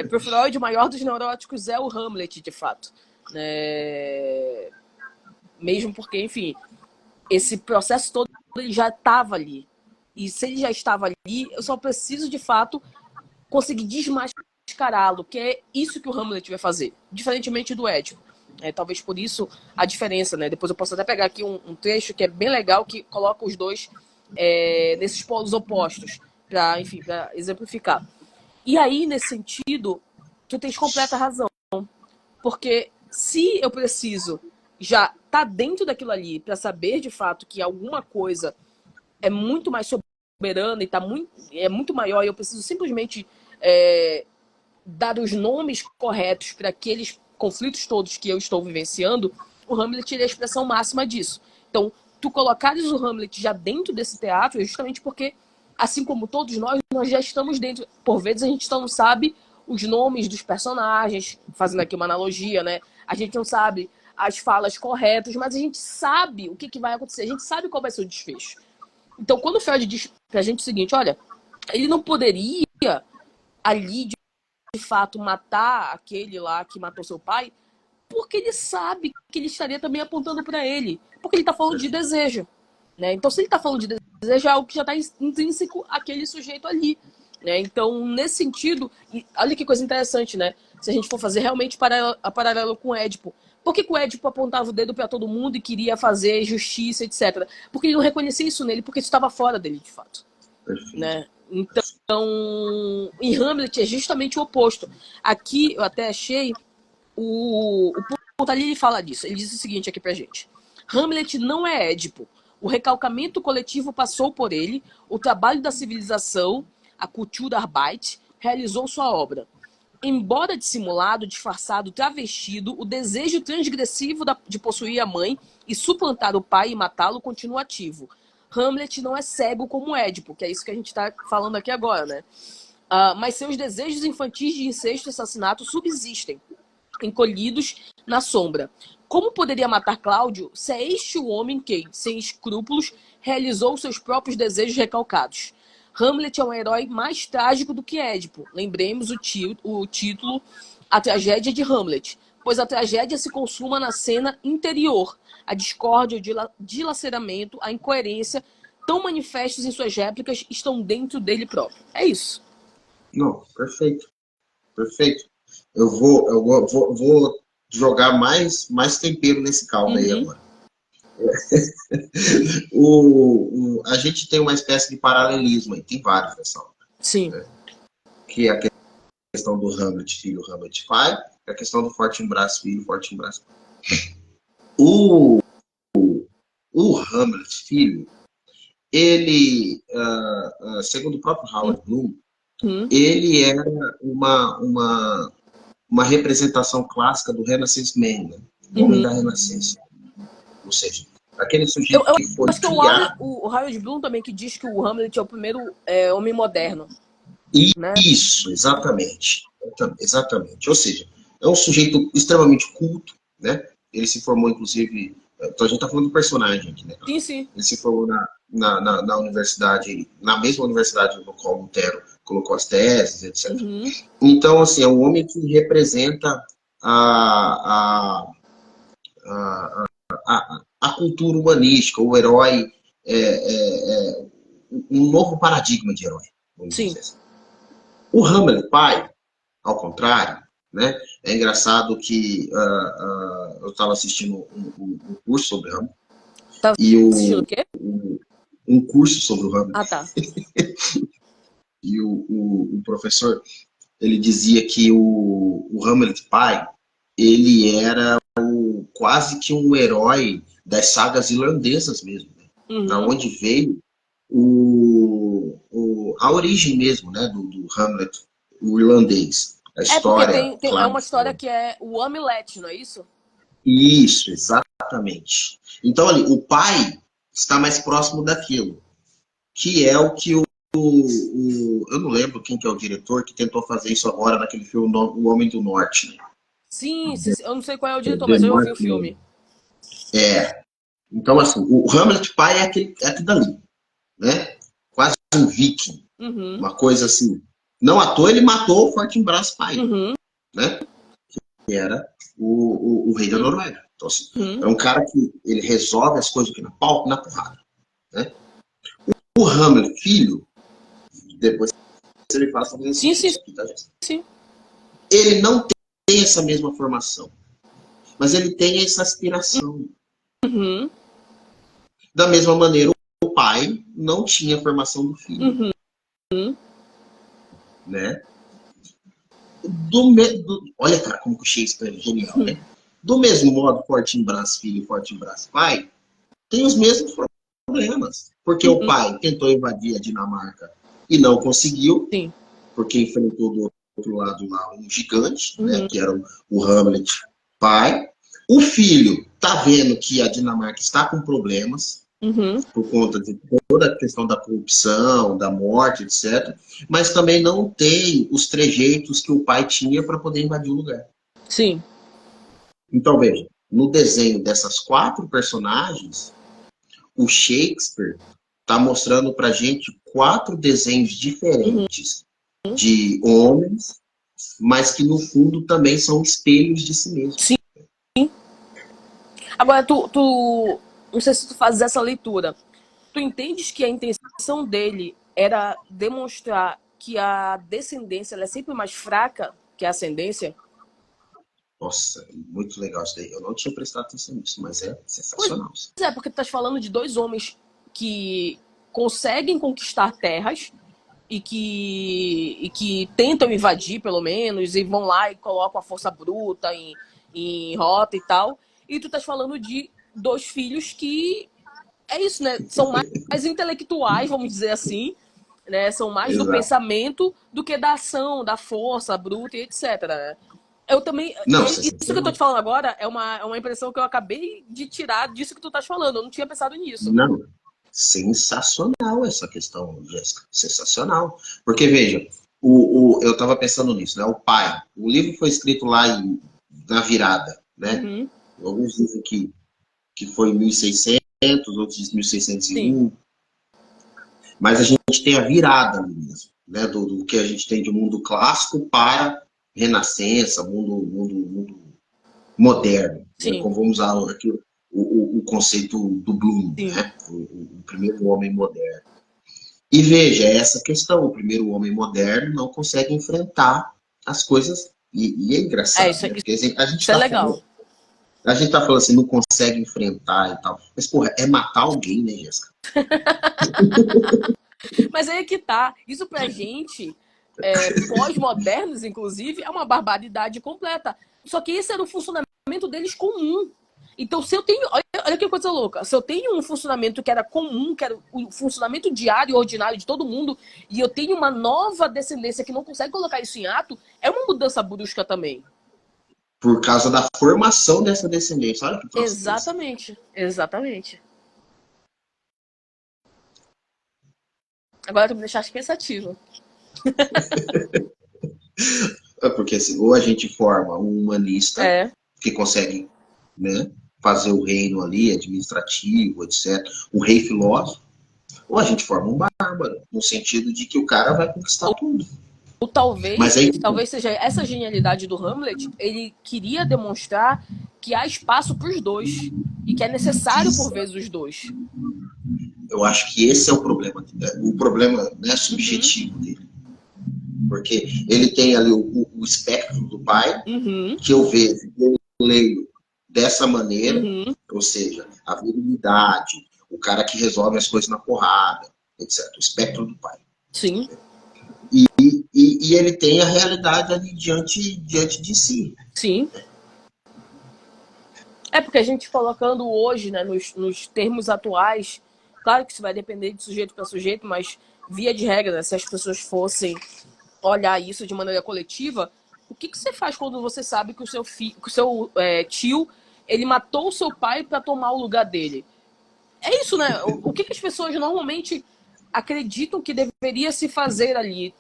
Pro Freud, o maior dos neuróticos é o Hamlet, de fato. Mesmo porque, enfim, esse processo todo ele já estava ali. E se ele já estava ali, eu só preciso, de fato, conseguir desmascará-lo, que é isso que o Hamlet vai fazer, diferentemente do Édipo. Talvez por isso a diferença, né? Depois eu posso até pegar aqui um trecho que é bem legal, que coloca os dois nesses polos opostos, para, enfim, para exemplificar. E aí, nesse sentido, tu tens completa razão. Porque se eu preciso já tá dentro daquilo ali para saber de fato que alguma coisa é muito mais soberana e é muito maior, e eu preciso simplesmente dar os nomes corretos para aqueles conflitos todos que eu estou vivenciando, o Hamlet é a expressão máxima disso. Então, tu colocares o Hamlet já dentro desse teatro é justamente porque, assim como todos nós já estamos dentro. Por vezes a gente não sabe os nomes dos personagens, fazendo aqui uma analogia, né? A gente não sabe as falas corretas, mas a gente sabe o que vai acontecer, a gente sabe qual vai ser o desfecho. Então, quando o Freud diz pra gente o seguinte, olha, ele não poderia ali de fato matar aquele lá que matou seu pai, porque ele sabe que ele estaria também apontando para ele, porque ele está falando de desejo, né? Então, se ele está falando de desejo, é algo que já está intrínseco àquele sujeito ali, né? Então, nesse sentido, olha que coisa interessante, né? Se a gente for fazer realmente paralelo com o Édipo, por que o Édipo apontava o dedo para todo mundo e queria fazer justiça, etc? Porque ele não reconhecia isso nele, porque isso estava fora dele, de fato, né? Então, em Hamlet é justamente o oposto. Aqui eu até achei o Pontalini ele fala disso. Ele diz o seguinte aqui pra gente: Hamlet não é Édipo. O recalcamento coletivo passou por ele, o trabalho da civilização, a Kulturarbeit, realizou sua obra. Embora dissimulado, disfarçado, travestido, o desejo transgressivo de possuir a mãe e suplantar o pai e matá-lo continua ativo. Hamlet não é cego como Édipo, que é isso que a gente está falando aqui agora, né? Mas seus desejos infantis de incesto e assassinato subsistem, encolhidos na sombra. Como poderia matar Cláudio se é este o homem que, sem escrúpulos, realizou seus próprios desejos recalcados? Hamlet é um herói mais trágico do que Édipo. Lembremos o título A Tragédia de Hamlet, pois a tragédia se consuma na cena interior. A discórdia, o dilaceramento, a incoerência, tão manifestos em suas réplicas, estão dentro dele próprio. É isso. Não, perfeito. Perfeito. Eu vou jogar mais tempero nesse caldo aí agora. A gente tem uma espécie de paralelismo aí, tem vários nessa obra. Sim. Né? Que é a questão do Hamlet filho, Hamlet pai, e a questão do Fortinbras filho, Fortinbras pai. O Hamlet filho, ele, segundo o próprio Howard Bloom, ele era uma representação clássica do Renaissance Man, né? O homem da Renascença. Ou seja, Aquele Eu, sujeito eu que foi acho que é criado. o Howard Bloom também que diz que o Hamlet é o primeiro homem moderno, né? Isso, exatamente. Exatamente. Ou seja, é um sujeito extremamente culto, né? Ele se formou, inclusive. Então a gente está falando do personagem aqui, né? Sim, sim. Ele se formou na universidade, na mesma universidade no qual Lutero colocou as teses, etc. Uhum. Então, assim, é um homem que representa a, a cultura humanística, o herói, um novo paradigma de herói, vamos Sim. dizer assim. O Hamlet, pai, ao contrário, né? É engraçado que eu estava assistindo um curso sobre Hamlet Tá e assistindo o quê? um curso sobre o Hamlet Ah, tá. e o professor ele dizia que o Hamlet pai ele era quase que um herói das sagas irlandesas mesmo, né? Da Uhum. onde veio a origem mesmo, né, do Hamlet, o irlandês, a É porque história é uma história clássica. que é o Hamlet, não é isso? Isso, exatamente. Então, ali, o pai está mais próximo daquilo, que é o que eu não lembro quem que é o diretor que tentou fazer isso agora naquele filme O Homem do Norte, né? Sim, sim, sim. Eu não sei qual é o diretor, The mas eu já vi o Northman. filme. Então, assim, o Hamlet pai é aquilo dali, né? Quase um viking, Uhum. uma coisa assim. Não à toa ele matou o Fortinbras pai, Uhum. né? Que era o rei da Noruega. Então, assim, Uhum. é um cara que ele resolve as coisas aqui na pau, na porrada, né? O Hamlet, filho, depois ele faz fazer Sim, assistir sim, isso aqui, tá, gente? sim. Ele não tem essa mesma formação, mas ele tem essa aspiração. Uhum. Da mesma maneira, o pai não tinha a formação do filho, Uhum. né? Olha, cara, como que o Shakespeare é genial, Uhum. né? Do mesmo modo, Fortinbras filho e Fortinbras pai tem os mesmos problemas. Porque o Uhum. pai tentou invadir a Dinamarca e não conseguiu, Sim. porque enfrentou do outro lado lá um gigante, né, Uhum. que era o Hamlet pai. O filho tá vendo que a Dinamarca está com problemas Uhum. por conta de toda a questão da corrupção, da morte, etc. Mas também não tem os trejeitos que o pai tinha para poder invadir o lugar. Sim. Então, veja, no desenho dessas quatro personagens, o Shakespeare está mostrando para gente quatro desenhos Uhum. diferentes de homens, mas que no fundo também são espelhos de si mesmos. Sim. Agora, não sei se tu fazes essa leitura. Tu entendes que a intenção dele era demonstrar que a descendência ela é sempre mais fraca que a ascendência? Nossa, muito legal isso daí. Eu não tinha prestado atenção nisso, mas é Pois sensacional. é, porque tu estás falando de dois homens que conseguem conquistar terras e que tentam invadir, pelo menos, e vão lá e colocam a força bruta em rota e tal. E tu estás falando de dois filhos que é isso, né? São mais intelectuais, vamos dizer assim, né? São mais do Exato. pensamento do que da ação, da força bruta e etc. Né? Eu também. Não, Isso que eu tô te sensacional. falando agora é uma impressão que eu acabei de tirar disso que tu estás falando. Eu não tinha pensado nisso. Não, sensacional essa questão, Jéssica. Sensacional. Porque, veja, eu estava pensando nisso, né? O pai. O livro foi escrito lá na virada, né? Uhum. Alguns dizem que foi em 1600, outros dizem Sim, 1601. Mas a gente tem a virada ali mesmo, né? Do que a gente tem de mundo clássico para renascença, mundo moderno, né? sim, Como vamos usar aqui o conceito do Bloom, sim. né? O primeiro homem moderno. E veja, é essa questão, o primeiro homem moderno não consegue enfrentar as coisas, e é É, engraçado, né? Porque a gente isso é está falando, legal. assim, não consegue enfrentar e tal. Mas, porra, é matar alguém, né, Jéssica? Mas aí é que tá. Isso pra gente, pós-modernos, inclusive, é uma barbaridade completa. Só que esse era o funcionamento deles comum. Então, se eu tenho. Olha que coisa louca. Se eu tenho um funcionamento que era comum, que era o funcionamento diário, ordinário de todo mundo, e eu tenho uma nova descendência que não consegue colocar isso em ato, é uma mudança brusca também. Por causa da formação dessa descendência. Olha que troço interessante. Exatamente. Exatamente. Agora tu me deixaste pensativa. Porque assim, ou a gente forma um humanista É. que consegue, né, fazer o reino ali, administrativo, etc., um rei filósofo, ou a gente forma um bárbaro, no sentido de que o cara vai conquistar tudo. Ou Mas talvez, aí, talvez seja essa genialidade do Hamlet, ele queria demonstrar que há espaço para os dois e que é necessário por vezes os dois. eu acho que esse é o problema, né, Uhum, subjetivo dele. Porque ele tem ali o espectro do pai, uhum, que eu vejo, eu leio dessa maneira, uhum. ou seja, a virilidade, o cara que resolve as coisas na porrada, etc. O espectro do pai. Sim, E ele tem a realidade ali diante de si. sim. É porque a gente colocando hoje, né, nos termos atuais, claro que isso vai depender de sujeito para sujeito, mas via de regra, né, se as pessoas fossem olhar isso de maneira coletiva, o que você faz quando você sabe que que o seu tio ele matou o seu pai para tomar o lugar dele? É isso, né? O que as pessoas normalmente acreditam que deveria se fazer ali?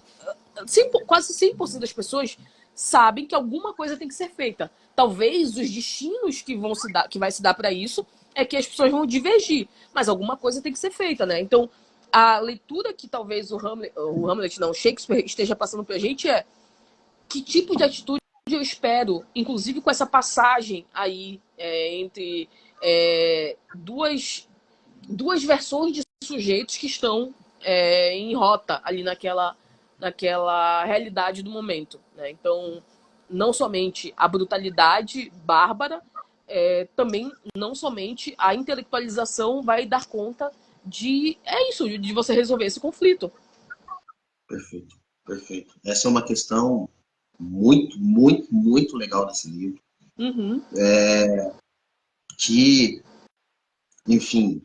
Quase 100% das pessoas sabem que alguma coisa tem que ser feita. Talvez os destinos que vão se dar, que vai se dar para isso é que as pessoas vão divergir, mas alguma coisa tem que ser feita, né? Então, a leitura que talvez o Hamlet não, o Shakespeare esteja passando pra gente é que tipo de atitude eu espero, inclusive com essa passagem aí entre duas versões de sujeitos que estão em rota ali naquela realidade do momento. Né? Então, não somente a brutalidade bárbara, também não somente a intelectualização vai dar conta de você resolver esse conflito. Perfeito, perfeito. Essa é uma questão muito, muito, muito legal desse livro, Uhum, que, enfim,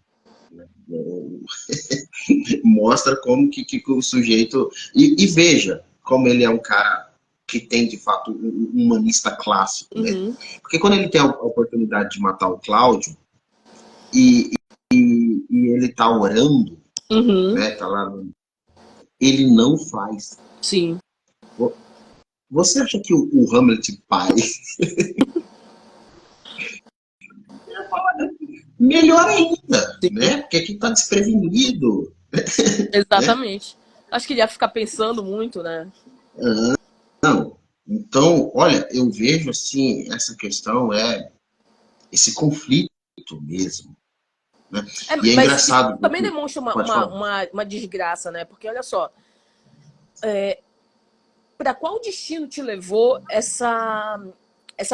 mostra como que o sujeito. E veja como ele é um cara que tem, de fato, um humanista clássico, né? uhum, Porque quando ele tem a oportunidade de matar o Cláudio e, e ele tá orando, uhum, né? Tá lá, ele não faz. sim, Você acha que o Hamlet pai melhor ainda, sim, né? Porque aqui tá desprevenido, né? exatamente. Acho que ele ia ficar pensando muito, né? Não. Então, olha, eu vejo assim, essa questão esse conflito mesmo, né? E é Mas isso engraçado, também porque, demonstra pode falar. uma desgraça, né? Porque olha só, para qual destino te levou essa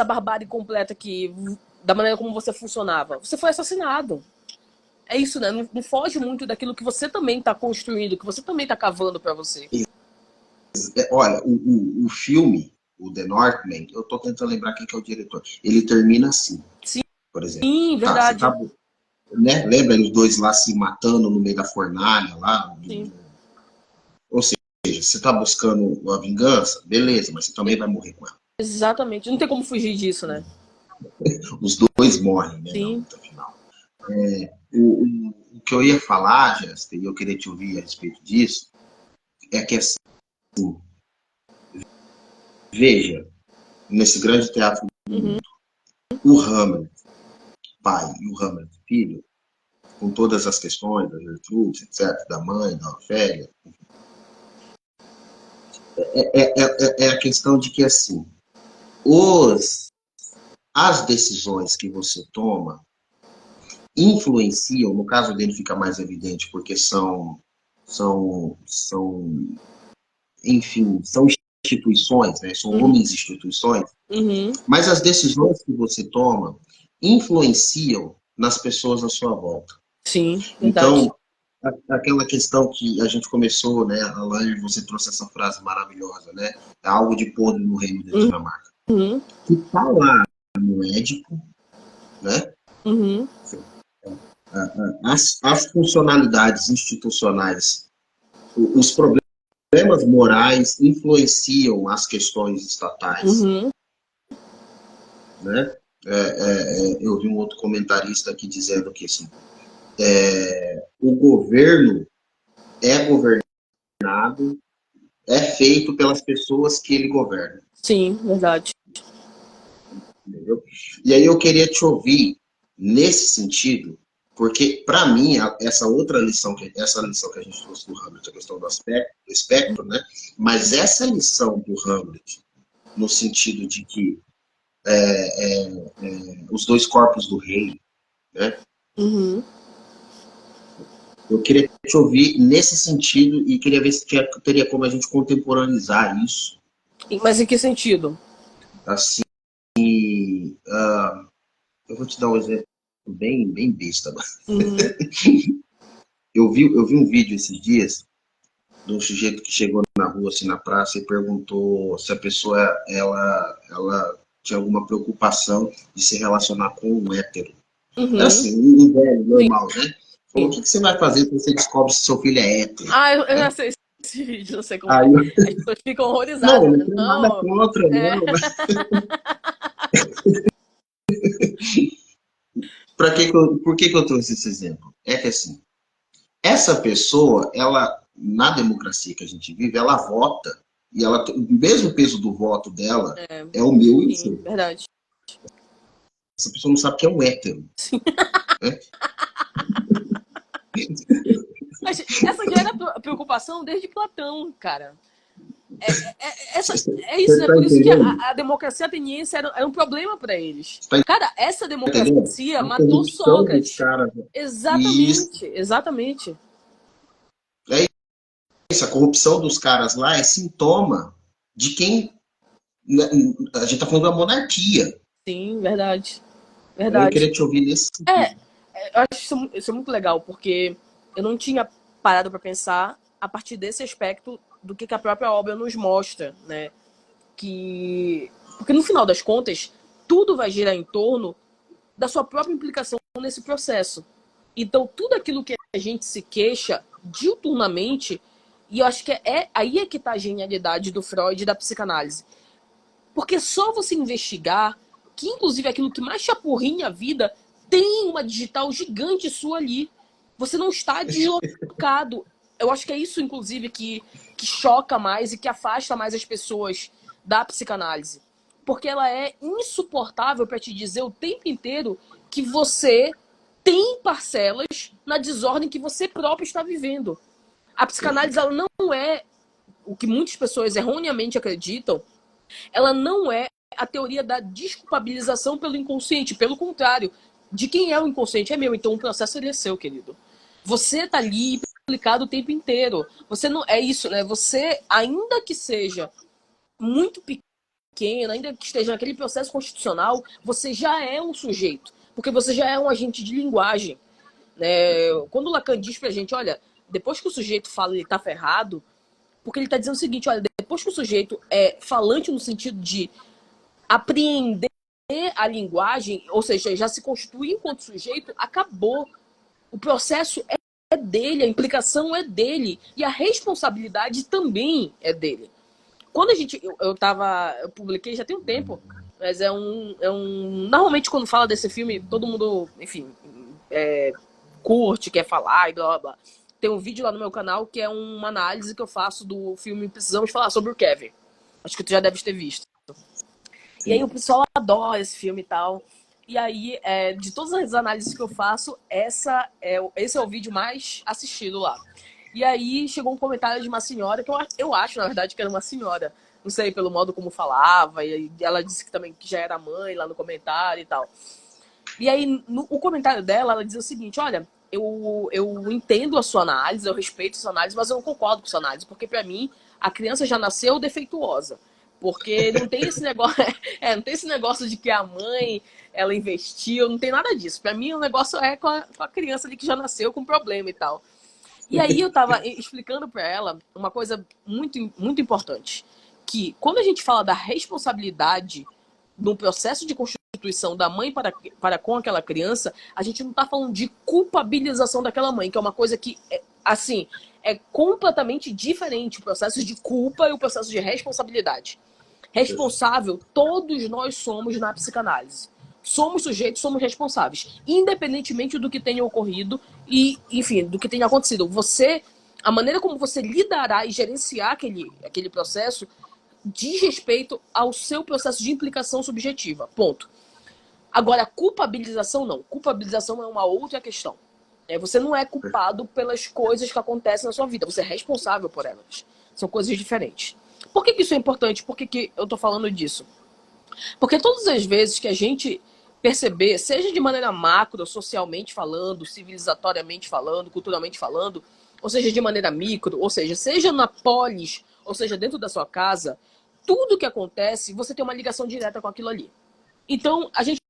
barbárie completa que da maneira como você funcionava? Você foi assassinado. É isso, né? Não foge muito daquilo que você também está construindo, que você também está cavando para você. Olha, o filme, o The Northman, eu tô tentando lembrar quem que é o diretor. Ele termina assim, por exemplo. Sim, Tá, você verdade. tá, né? Lembra os dois lá se matando no meio da fornalha lá? Sim, Ou seja, você tá buscando a vingança, beleza, mas você também vai morrer com ela. exatamente. Não tem como fugir disso, né? Os dois morrem, né, na Sim. luta final. O que eu ia falar, Jéssica, e eu queria te ouvir a respeito disso, é que, assim, veja, nesse grande teatro do Uhum. mundo, o Hamlet, pai, e o Hamlet, filho, com todas as questões da Gertrude, etc., da mãe, da Ofélia, é a questão de que, assim, os, as decisões que você toma influenciam, no caso dele fica mais evidente, porque são enfim, são instituições, né? São Uhum. homens instituições, Uhum. mas as decisões que você toma influenciam nas pessoas à sua volta. Sim, verdade. Então, aquela questão que a gente começou, né, Alain, você trouxe essa frase maravilhosa, né? É algo de podre no reino da Dinamarca. Uhum. Que está lá no Édipo, né? Uhum. As funcionalidades institucionais, os problemas morais influenciam as questões estatais, Uhum. né? Eu vi um outro comentarista aqui dizendo que assim, o governo é governado é feito pelas pessoas que ele governa. Sim, verdade. Entendeu? E aí eu queria te ouvir nesse sentido, porque para mim essa outra lição essa lição que a gente trouxe do Hamlet, a questão do espectro, né? Mas essa lição do Hamlet no sentido de que os dois corpos do rei, né? Uhum. Eu queria te ouvir nesse sentido e queria ver se teria como a gente contemporaneizar isso. Mas em que sentido? Assim, eu vou te dar um exemplo bem besta. Uhum. Eu vi um vídeo esses dias de um sujeito que chegou na rua, assim, na praça, e perguntou se a pessoa ela tinha alguma preocupação de se relacionar com um hétero. Era Uhum. assim, um velho normal, né? Falou, o que você vai fazer quando você descobre se seu filho é hétero? Ah, eu já Né? sei esse vídeo, não sei como Aí é. eu, As pessoas ficam não, horrorizadas, não né? tem nada Não, contra, é. não. Por que eu trouxe esse exemplo? É que assim, essa pessoa, ela, na democracia que a gente vive, ela vota e ela, o mesmo peso do voto dela É, é o meu e o sim, seu. verdade. Essa pessoa não sabe que é um hétero. Sim. Né? Mas essa já era preocupação desde Platão, cara. É isso, Você né? está Por isso que entendendo? a democracia ateniense era um problema para eles. Você está Cara, essa entendendo? democracia A matou corrupção dos Sócrates. caras. Isso. Exatamente, exatamente. É isso. A corrupção dos caras lá é sintoma de quem. A gente está falando da monarquia. Sim, verdade. Aí eu Verdade. queria te ouvir nesse É, sentido. eu acho isso muito legal, porque eu não tinha parado para pensar a partir desse aspecto do que a própria obra nos mostra, né? Porque no final das contas, tudo vai girar em torno da sua própria implicação nesse processo. Então, tudo aquilo que a gente se queixa diuturnamente, e eu acho que aí é que está a genialidade do Freud e da psicanálise. Porque só você investigar, que inclusive aquilo que mais te apurrinha a vida, tem uma digital gigante sua ali. Você não está deslocado. Eu acho que é isso, inclusive, que choca mais e que afasta mais as pessoas da psicanálise. Porque ela é insuportável para te dizer o tempo inteiro que você tem parcelas na desordem que você próprio está vivendo. A psicanálise, ela não é o que muitas pessoas erroneamente acreditam, ela não é a teoria da desculpabilização pelo inconsciente. Pelo contrário, de quem é o inconsciente é meu. Então o processo é seu, querido. Você tá ali implicado o tempo inteiro. Você não é isso, né? Você, ainda que seja muito pequeno, ainda que esteja naquele processo constitucional, você já é um sujeito, porque você já é um agente de linguagem, né? Quando o Lacan diz pra gente, olha, depois que o sujeito fala ele tá ferrado, porque ele tá dizendo o seguinte, olha, depois que o sujeito é falante no sentido de apreender a linguagem, ou seja, já se constitui enquanto sujeito, acabou. O processo é dele, a implicação é dele e a responsabilidade também é dele. Quando a gente, eu publiquei já tem um tempo, mas normalmente quando fala desse filme, todo mundo, enfim, curte, quer falar e blá blá blá. Tem um vídeo lá no meu canal que é uma análise que eu faço do filme Precisamos Falar sobre o Kevin. Acho que tu já deve ter visto. E aí o pessoal adora esse filme e tal. E aí, de todas as análises que eu faço, esse é o vídeo mais assistido lá. E aí chegou um comentário de uma senhora, que eu acho, na verdade, que era uma senhora. Não sei, pelo modo como falava. E ela disse que também que já era mãe lá no comentário e tal. E aí, o comentário dela, ela diz o seguinte, olha, eu entendo a sua análise, eu respeito a sua análise, mas eu não concordo com a sua análise, porque para mim, a criança já nasceu defeituosa. Porque não tem esse negócio, não tem esse negócio de que a mãe, ela investiu, não tem nada disso. Para mim, o negócio é com a criança ali que já nasceu com problema e tal. E aí eu tava explicando para ela uma coisa muito, muito importante, que quando a gente fala da responsabilidade no processo de constituição da mãe para com aquela criança, a gente não está falando de culpabilização daquela mãe, que é uma coisa que, assim, é completamente diferente o processo de culpa e o processo de responsabilidade. Responsável, todos nós somos na psicanálise. Somos sujeitos, somos responsáveis, independentemente do que tenha ocorrido e, enfim, do que tenha acontecido. Você, a maneira como você lidará e gerenciar aquele processo diz respeito ao seu processo de implicação subjetiva. Ponto. Agora, culpabilização não. Culpabilização é uma outra questão. Você não é culpado pelas coisas que acontecem na sua vida. Você é responsável por elas. São coisas diferentes. Por que isso é importante? Por que eu tô falando disso? Porque todas as vezes que a gente perceber, seja de maneira macro, socialmente falando, civilizatoriamente falando, culturalmente falando, ou seja, de maneira micro, ou seja na polis, ou seja, dentro da sua casa, tudo que acontece, você tem uma ligação direta com aquilo ali. Então, a gente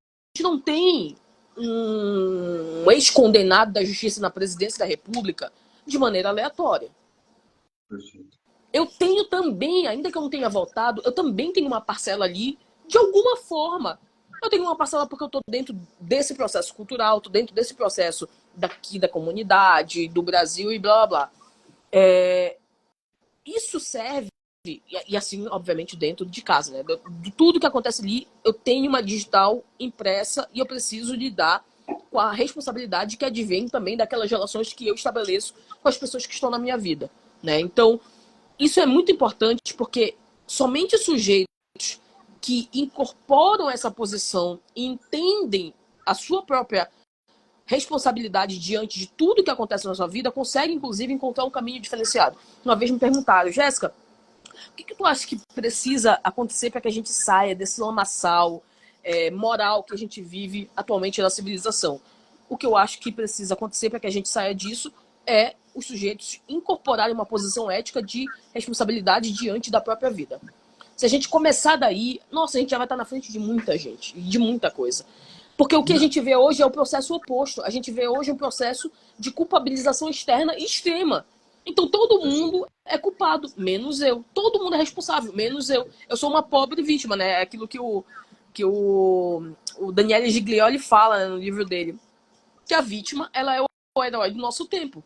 não tem um ex-condenado da justiça na presidência da República de maneira aleatória. Perfeito. Eu tenho também, ainda que eu não tenha votado, eu também tenho uma parcela ali, de alguma forma. Eu tenho uma parcela porque eu estou dentro desse processo cultural, estou dentro desse processo daqui da comunidade, do Brasil e blá, blá, blá. Isso serve, e assim, obviamente, dentro de casa, né? De tudo que acontece ali, eu tenho uma digital impressa e eu preciso lidar com a responsabilidade que advém também daquelas relações que eu estabeleço com as pessoas que estão na minha vida, né? Então, isso é muito importante porque somente sujeitos que incorporam essa posição e entendem a sua própria responsabilidade diante de tudo que acontece na sua vida conseguem, inclusive, encontrar um caminho diferenciado. Uma vez me perguntaram, Jéssica, o que tu acha que precisa acontecer para que a gente saia desse lamaçal moral que a gente vive atualmente na civilização? O que eu acho que precisa acontecer para que a gente saia disso é os sujeitos incorporarem uma posição ética de responsabilidade diante da própria vida. Se a gente começar daí, nossa, a gente já vai estar na frente de muita gente, de muita coisa. Porque o que a gente vê hoje é o processo oposto. A gente vê hoje um processo de culpabilização externa extrema. Então todo mundo é culpado, menos eu. Todo mundo é responsável, menos eu. Eu sou uma pobre vítima, né? É aquilo que o Daniele Giglioli fala, né, no livro dele. Que a vítima, ela é o herói do nosso tempo.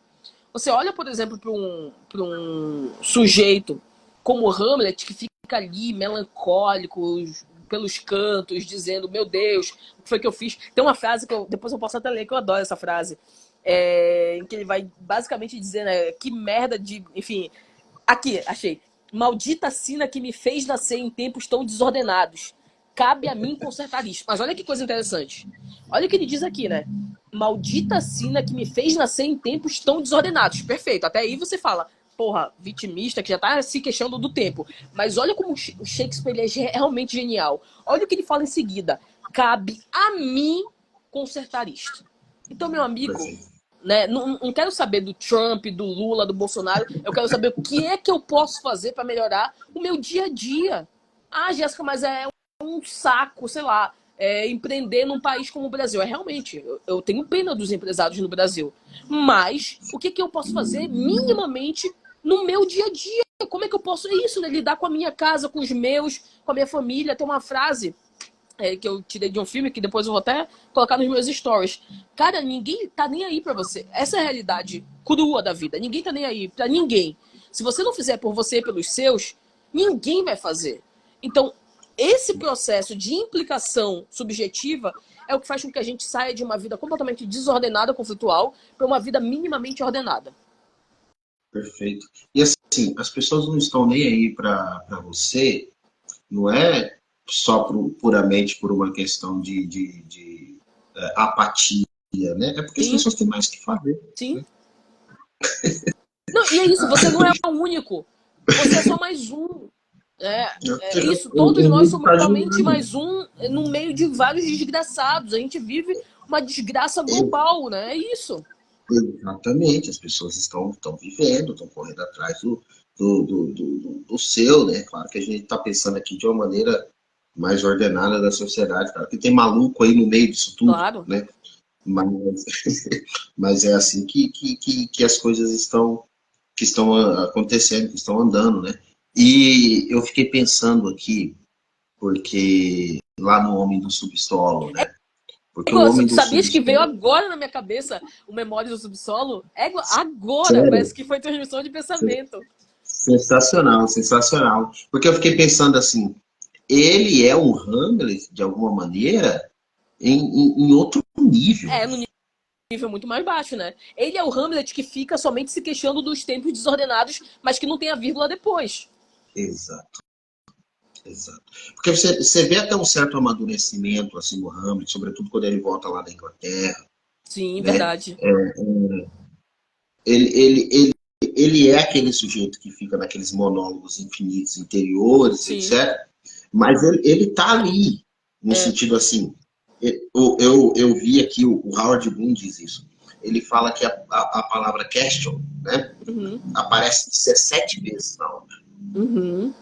Você olha, por exemplo, para um sujeito como Hamlet, que fica ali melancólico pelos cantos, dizendo, meu Deus, o que foi que eu fiz? Tem uma frase que depois eu posso até ler, que eu adoro essa frase, em que ele vai basicamente dizer, né, que merda de... Enfim, aqui, achei. Maldita sina que me fez nascer em tempos tão desordenados. Cabe a mim consertar isso. Mas olha que coisa interessante. Olha o que ele diz aqui, né? Maldita sina que me fez nascer em tempos tão desordenados. Perfeito. Até aí você fala, porra, vitimista, que já tá se queixando do tempo. Mas olha como o Shakespeare ele é realmente genial. Olha o que ele fala em seguida. Cabe a mim consertar isto. Então, meu amigo, né, não quero saber do Trump, do Lula, do Bolsonaro. Eu quero saber o que é que eu posso fazer para melhorar o meu dia a dia. Ah, Jéssica, mas é um saco, sei lá, empreender num país como o Brasil. Realmente, eu tenho pena dos empresários no Brasil. Mas o que eu posso fazer minimamente no meu dia a dia? Como é que eu posso isso, né? Lidar com a minha casa, com os meus, com a minha família. Tem uma frase que eu tirei de um filme, que depois eu vou até colocar nos meus stories. Cara, ninguém tá nem aí pra você. Essa é a realidade crua da vida. Ninguém tá nem aí pra ninguém. Se você não fizer por você e pelos seus, ninguém vai fazer. Então, esse processo de implicação subjetiva é o que faz com que a gente saia de uma vida completamente desordenada, conflitual, para uma vida minimamente ordenada. Perfeito. E assim, as pessoas não estão nem aí para você, não é só puramente por uma questão de apatia, né? É porque as pessoas têm mais que fazer. Sim. Né? Não, e é isso, você não é o único. Você é só mais um. É isso, todos nós somos somente mais um no meio de vários desgraçados. A gente vive uma desgraça global, né? É isso. Exatamente, as pessoas estão vivendo, estão correndo atrás do seu, né? Claro que a gente está pensando aqui de uma maneira mais ordenada da sociedade, claro que tem maluco aí no meio disso tudo, Claro. né? Mas é assim que as coisas estão acontecendo, que estão andando, né? E eu fiquei pensando aqui, porque lá no Homem do Subsolo, né? Porque o Homem do Sabias que veio Subsolo... agora na minha cabeça o Memórias do Subsolo? Agora, Sério? parece que foi transmissão de pensamento. Sensacional, sensacional. Porque eu fiquei pensando assim, ele é um Hamlet, de alguma maneira, em outro nível. No nível muito mais baixo, né? Ele é o Hamlet que fica somente se queixando dos tempos desordenados, mas que não tem a vírgula depois. Exato, exato. Porque você vê até um certo amadurecimento assim no Hamlet, sobretudo quando ele volta lá da Inglaterra, Sim, né? verdade. Ele, ele, ele, ele é aquele sujeito que fica naqueles monólogos infinitos interiores, Sim, etc. Mas ele tá ali, no é. sentido assim. Eu vi aqui, o Howard Boone diz isso. Ele fala que a palavra question, né, Uhum, aparece 17 vezes na obra. uhum.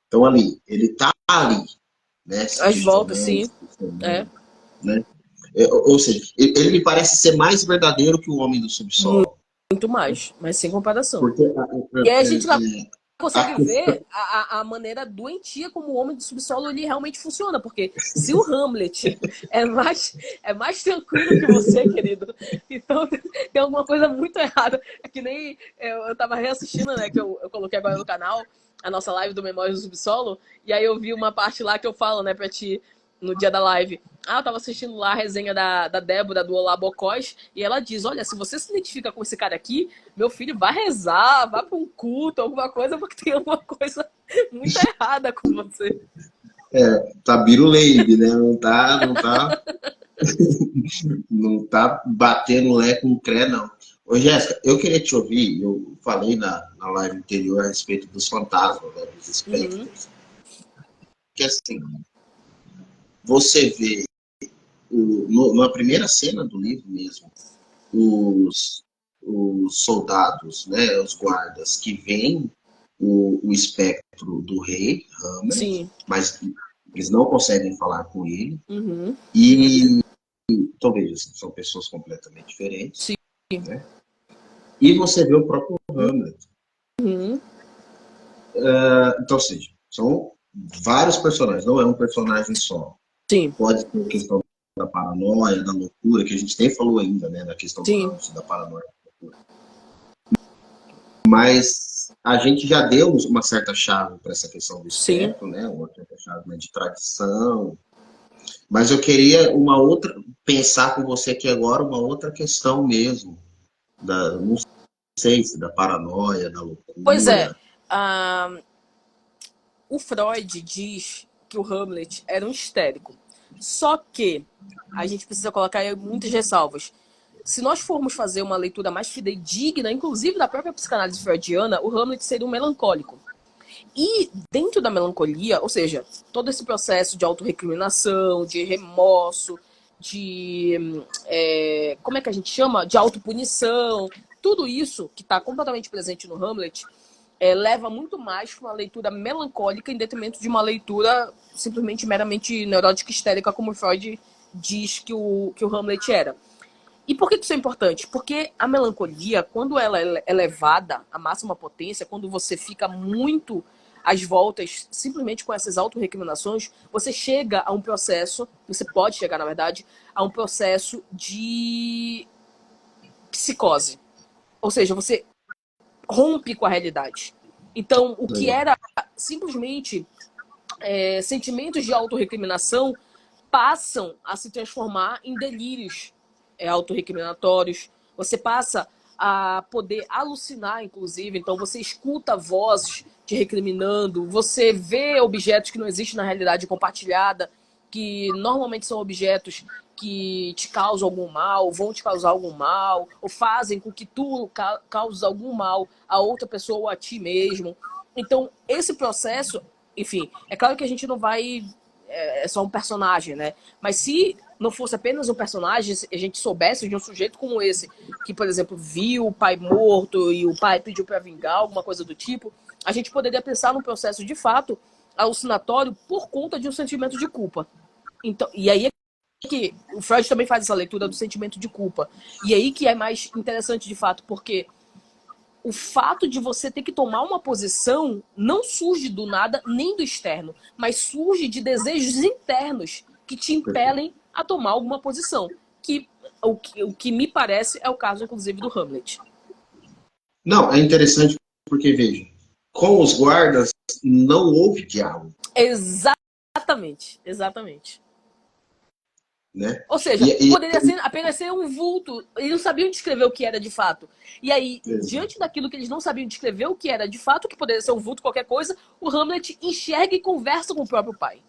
Então, ali, ele tá ali, né, se As voltas, questionando, sim. se É. questionando, né? Ou seja, ele me parece ser mais verdadeiro que o homem do subsolo. Muito mais, mas sem comparação. Porque E aí a gente consegue questão. ver a maneira doentia como o homem do subsolo ele realmente funciona. Porque se o Hamlet é mais tranquilo que você, querido, então tem alguma coisa muito errada. É que nem eu tava reassistindo, né? Que eu coloquei agora no canal a nossa live do Memórias do Subsolo. E aí eu vi uma parte lá que eu falo, né, pra ti, no dia da live. Ah, eu tava assistindo lá a resenha da Débora, do Olá Bocós, e ela diz, olha, se você se identifica com esse cara aqui, meu filho, vai rezar, vá para um culto, alguma coisa, porque tem alguma coisa muito errada com você. Tá biruleibe, né? Não tá batendo lé com o cré, não. Ô, Jéssica, eu queria te ouvir, eu falei na live anterior a respeito dos fantasmas, né, dos Uhum, espectros. Que assim, você vê na primeira cena do livro mesmo, os, os soldados, né, os guardas que veem o espectro do rei, Hamlet, sim. mas eles não conseguem falar com ele. Uhum, E então, veja, assim, são pessoas completamente diferentes, sim. né? E você vê o próprio Hamlet. Uhum, Então, ou seja, são vários personagens, não é um personagem só. sim, Pode ter a questão da paranoia, da loucura, que a gente nem falou ainda, né, da questão do sim, Hamlet, da paranoia. Mas a gente já deu uma certa chave para essa questão do sim. espectro, né, uma certa chave, né, de tradição. Mas eu queria uma outra, pensar com você aqui agora uma outra questão mesmo, não sei se da paranoia, da Pois é, loucura. ah, o Freud diz que o Hamlet era um histérico. Só que a gente precisa colocar aí muitas ressalvas. Se nós formos fazer uma leitura mais fidedigna, inclusive da própria psicanálise freudiana, o Hamlet seria um melancólico. E dentro da melancolia, ou seja, todo esse processo de autorrecriminação, de remorso, de. Como é que a gente chama? De autopunição, tudo isso que está completamente presente no Hamlet leva muito mais para uma leitura melancólica em detrimento de uma leitura simplesmente meramente neurótica histérica, como Freud diz que o Hamlet era. E por que isso é importante? Porque a melancolia, quando ela é elevada à máxima potência, quando você fica muito às voltas simplesmente com essas autorrecriminações, você chega a um processo, você pode chegar, na verdade, a um processo de psicose. Ou seja, você rompe com a realidade. Então, o que era simplesmente sentimentos de autorrecriminação passam a se transformar em delírios autorrecriminatórios. Você passa a poder alucinar, inclusive. Então, você escuta vozes te recriminando, você vê objetos que não existem na realidade compartilhada, que normalmente são objetos que te causam algum mal, vão te causar algum mal, ou fazem com que tu causes algum mal a outra pessoa ou a ti mesmo. Então, esse processo, enfim, é claro que a gente não vai é só um personagem, né? Mas se não fosse apenas um personagem, se a gente soubesse de um sujeito como esse, que, por exemplo, viu o pai morto e o pai pediu para vingar, alguma coisa do tipo, a gente poderia pensar num processo de fato alucinatório por conta de um sentimento de culpa. Então, e aí é que o Freud também faz essa leitura do sentimento de culpa. E aí que é mais interessante de fato, porque o fato de você ter que tomar uma posição não surge do nada nem do externo, mas surge de desejos internos que te impelem a tomar alguma posição. O que me parece é o caso, inclusive, do Hamlet. Não, é interessante porque, veja, com os guardas não houve diálogo. Exatamente, exatamente. né? Ou seja, poderia ser, apenas ser um vulto. Eles não sabiam descrever o que era de fato. E aí, Exato. diante daquilo que eles não sabiam descrever o que era de fato, que poderia ser um vulto, qualquer coisa, o Hamlet enxerga e conversa com o próprio pai.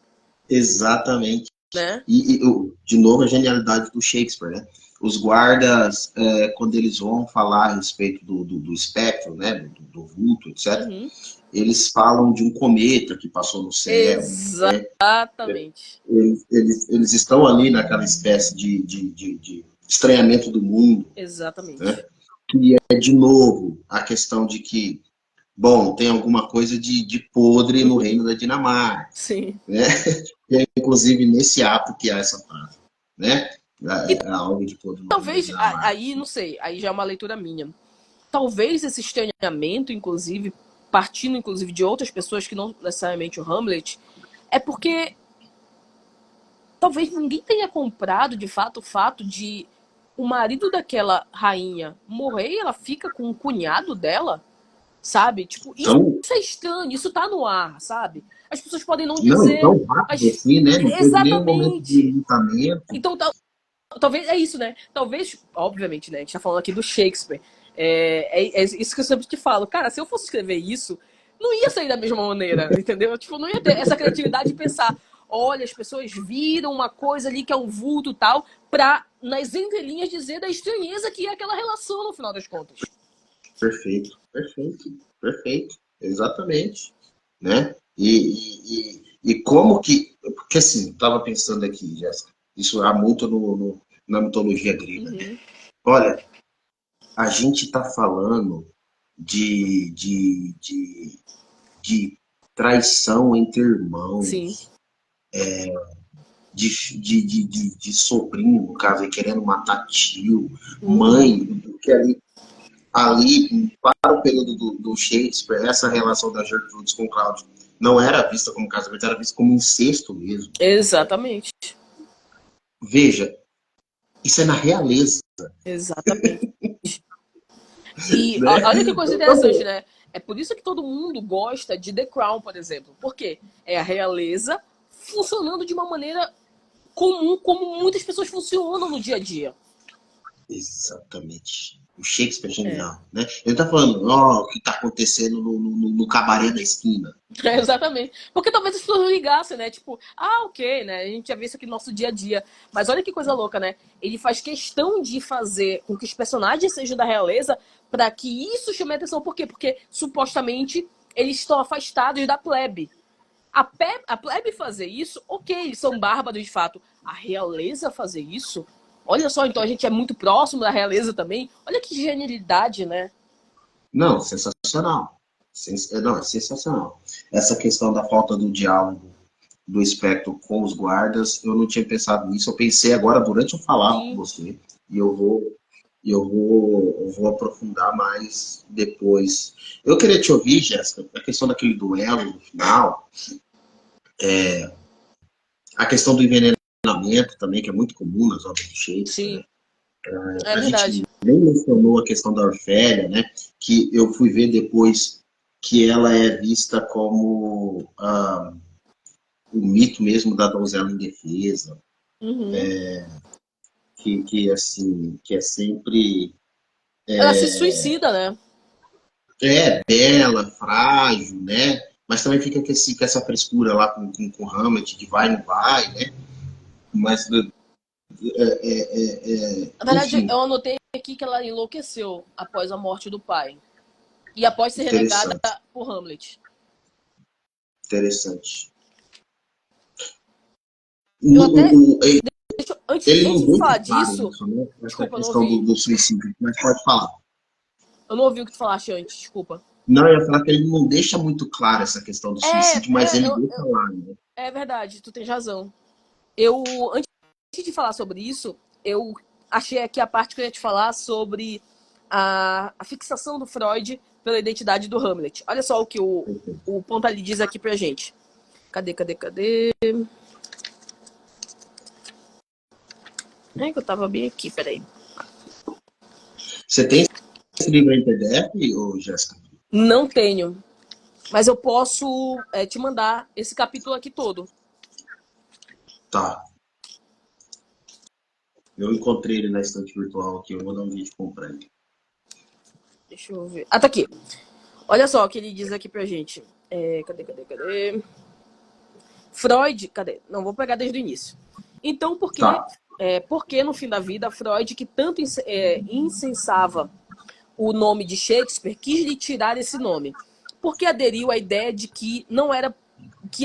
Exatamente. Né? De novo, a genialidade do Shakespeare, né? Os guardas, quando eles vão falar a respeito do espectro, né? Do vulto, etc., Uhum. eles falam de um cometa que passou no céu. Né? Exatamente. Eles estão ali naquela espécie de estranhamento do mundo. Né? Exatamente. E é, de novo, a questão de que, bom, tem alguma coisa de podre no reino da Dinamarca. Sim. Né? E é, inclusive, nesse ato que há essa frase. Né? E Algo de podre no reino da talvez, Dinamarca. aí não sei, aí já é uma leitura minha. Talvez esse estranhamento, inclusive, partindo inclusive de outras pessoas que não necessariamente o Hamlet, é porque talvez ninguém tenha comprado de fato o fato de o marido daquela rainha morrer e ela fica com o cunhado dela, sabe? Tipo, isso Então, é estranho, isso tá no ar, sabe? As pessoas podem não não, dizer, tão rápido mas assim, né? Não teve nenhum momento de exatamente. lutamento. Então, talvez é isso, né? Talvez, obviamente, né? A gente tá falando aqui do Shakespeare. É isso que eu sempre te falo. Cara, se eu fosse escrever isso, não ia sair da mesma maneira, entendeu? Tipo, não ia ter essa criatividade de pensar, olha, as pessoas viram uma coisa ali que é um vulto e tal, pra, nas entrelinhas, dizer da estranheza que é aquela relação no final das contas. Perfeito, perfeito, perfeito. Exatamente. Né? E como que. Porque assim, estava pensando aqui, Jéssica, isso há muito na mitologia grega, né? Uhum. Olha, a gente está falando de, de, de, de traição entre Sim. irmãos, de sobrinho, no caso, aí, querendo matar tio, Uhum. mãe, que ali, para o período do Shakespeare, essa relação da Gertrudes com Cláudio não era vista como casamento, era vista como incesto mesmo. Exatamente. Veja, isso é na realeza. Exatamente. E Né? olha que coisa interessante, Então, né? É por isso que todo mundo gosta de The Crown, por exemplo. Por quê? É a realeza funcionando de uma maneira comum, como muitas pessoas funcionam no dia a dia. exatamente. O Shakespeare é É. genial. Né? Ele está falando, ó, o que está acontecendo no cabaré da esquina. Exatamente. Porque talvez as pessoas não ligassem, né? Tipo, ok, né? A gente já vê isso aqui no nosso dia a dia. Mas olha que coisa louca, né? Ele faz questão de fazer com que os personagens sejam da realeza para que isso chame a atenção. Por quê? Porque supostamente eles estão afastados da plebe. A plebe fazer isso, ok, eles são bárbaros de fato. A realeza fazer isso, olha só, então a gente é muito próximo da realeza também. Olha que genialidade, né? Não, sensacional. Não, é sensacional. Essa questão da falta do diálogo do espectro com os guardas, eu não tinha pensado nisso. Eu pensei agora durante eu falar com Sim. você e eu vou aprofundar mais depois. Eu queria te ouvir, Jéssica, a questão daquele duelo no final, a questão do envenenamento também, que é muito comum nas obras do Shakespeare, Sim, né? é A gente verdade. nem mencionou a questão da Orfélia, né? Que eu fui ver depois que ela é vista como o mito mesmo da donzela indefesa, Uhum. assim, que é sempre Ela se suicida, né? bela, frágil, né? Mas também fica com essa frescura lá com Hamlet, de vai, não vai, né? Mas, Na verdade, enfim, eu anotei aqui que ela enlouqueceu após a morte do pai. E após ser renegada interessante, por Hamlet. interessante. Eu até. O, ele não Antes de falar deixa claro disso. isso, né? Essa Desculpa, eu não questão ouvi. do suicídio, mas pode falar. Eu não ouvi o que tu falaste antes, desculpa. Não, eu ia falar que ele não deixa muito claro essa questão do suicídio, mas ele deixa lá, né? É verdade, tu tem razão. Antes de falar sobre isso, eu achei aqui a parte que eu ia te falar sobre a fixação do Freud pela identidade do Hamlet. Olha só o que o Pontali diz aqui pra gente. Cadê? É que eu tava bem aqui, peraí. Você tem esse livro em PDF, ou Jéssica? Não tenho, mas eu posso te mandar esse capítulo aqui todo. Tá. Eu encontrei ele na estante virtual aqui, eu vou dar um vídeo comprar ele. Deixa eu ver. Ah, tá aqui. Olha só o que ele diz aqui pra gente. Cadê? Freud, cadê? Não, vou pegar desde o início. Então, Tá. por que no fim da vida, Freud, que tanto incensava o nome de Shakespeare, quis lhe tirar esse nome? Porque aderiu à ideia de que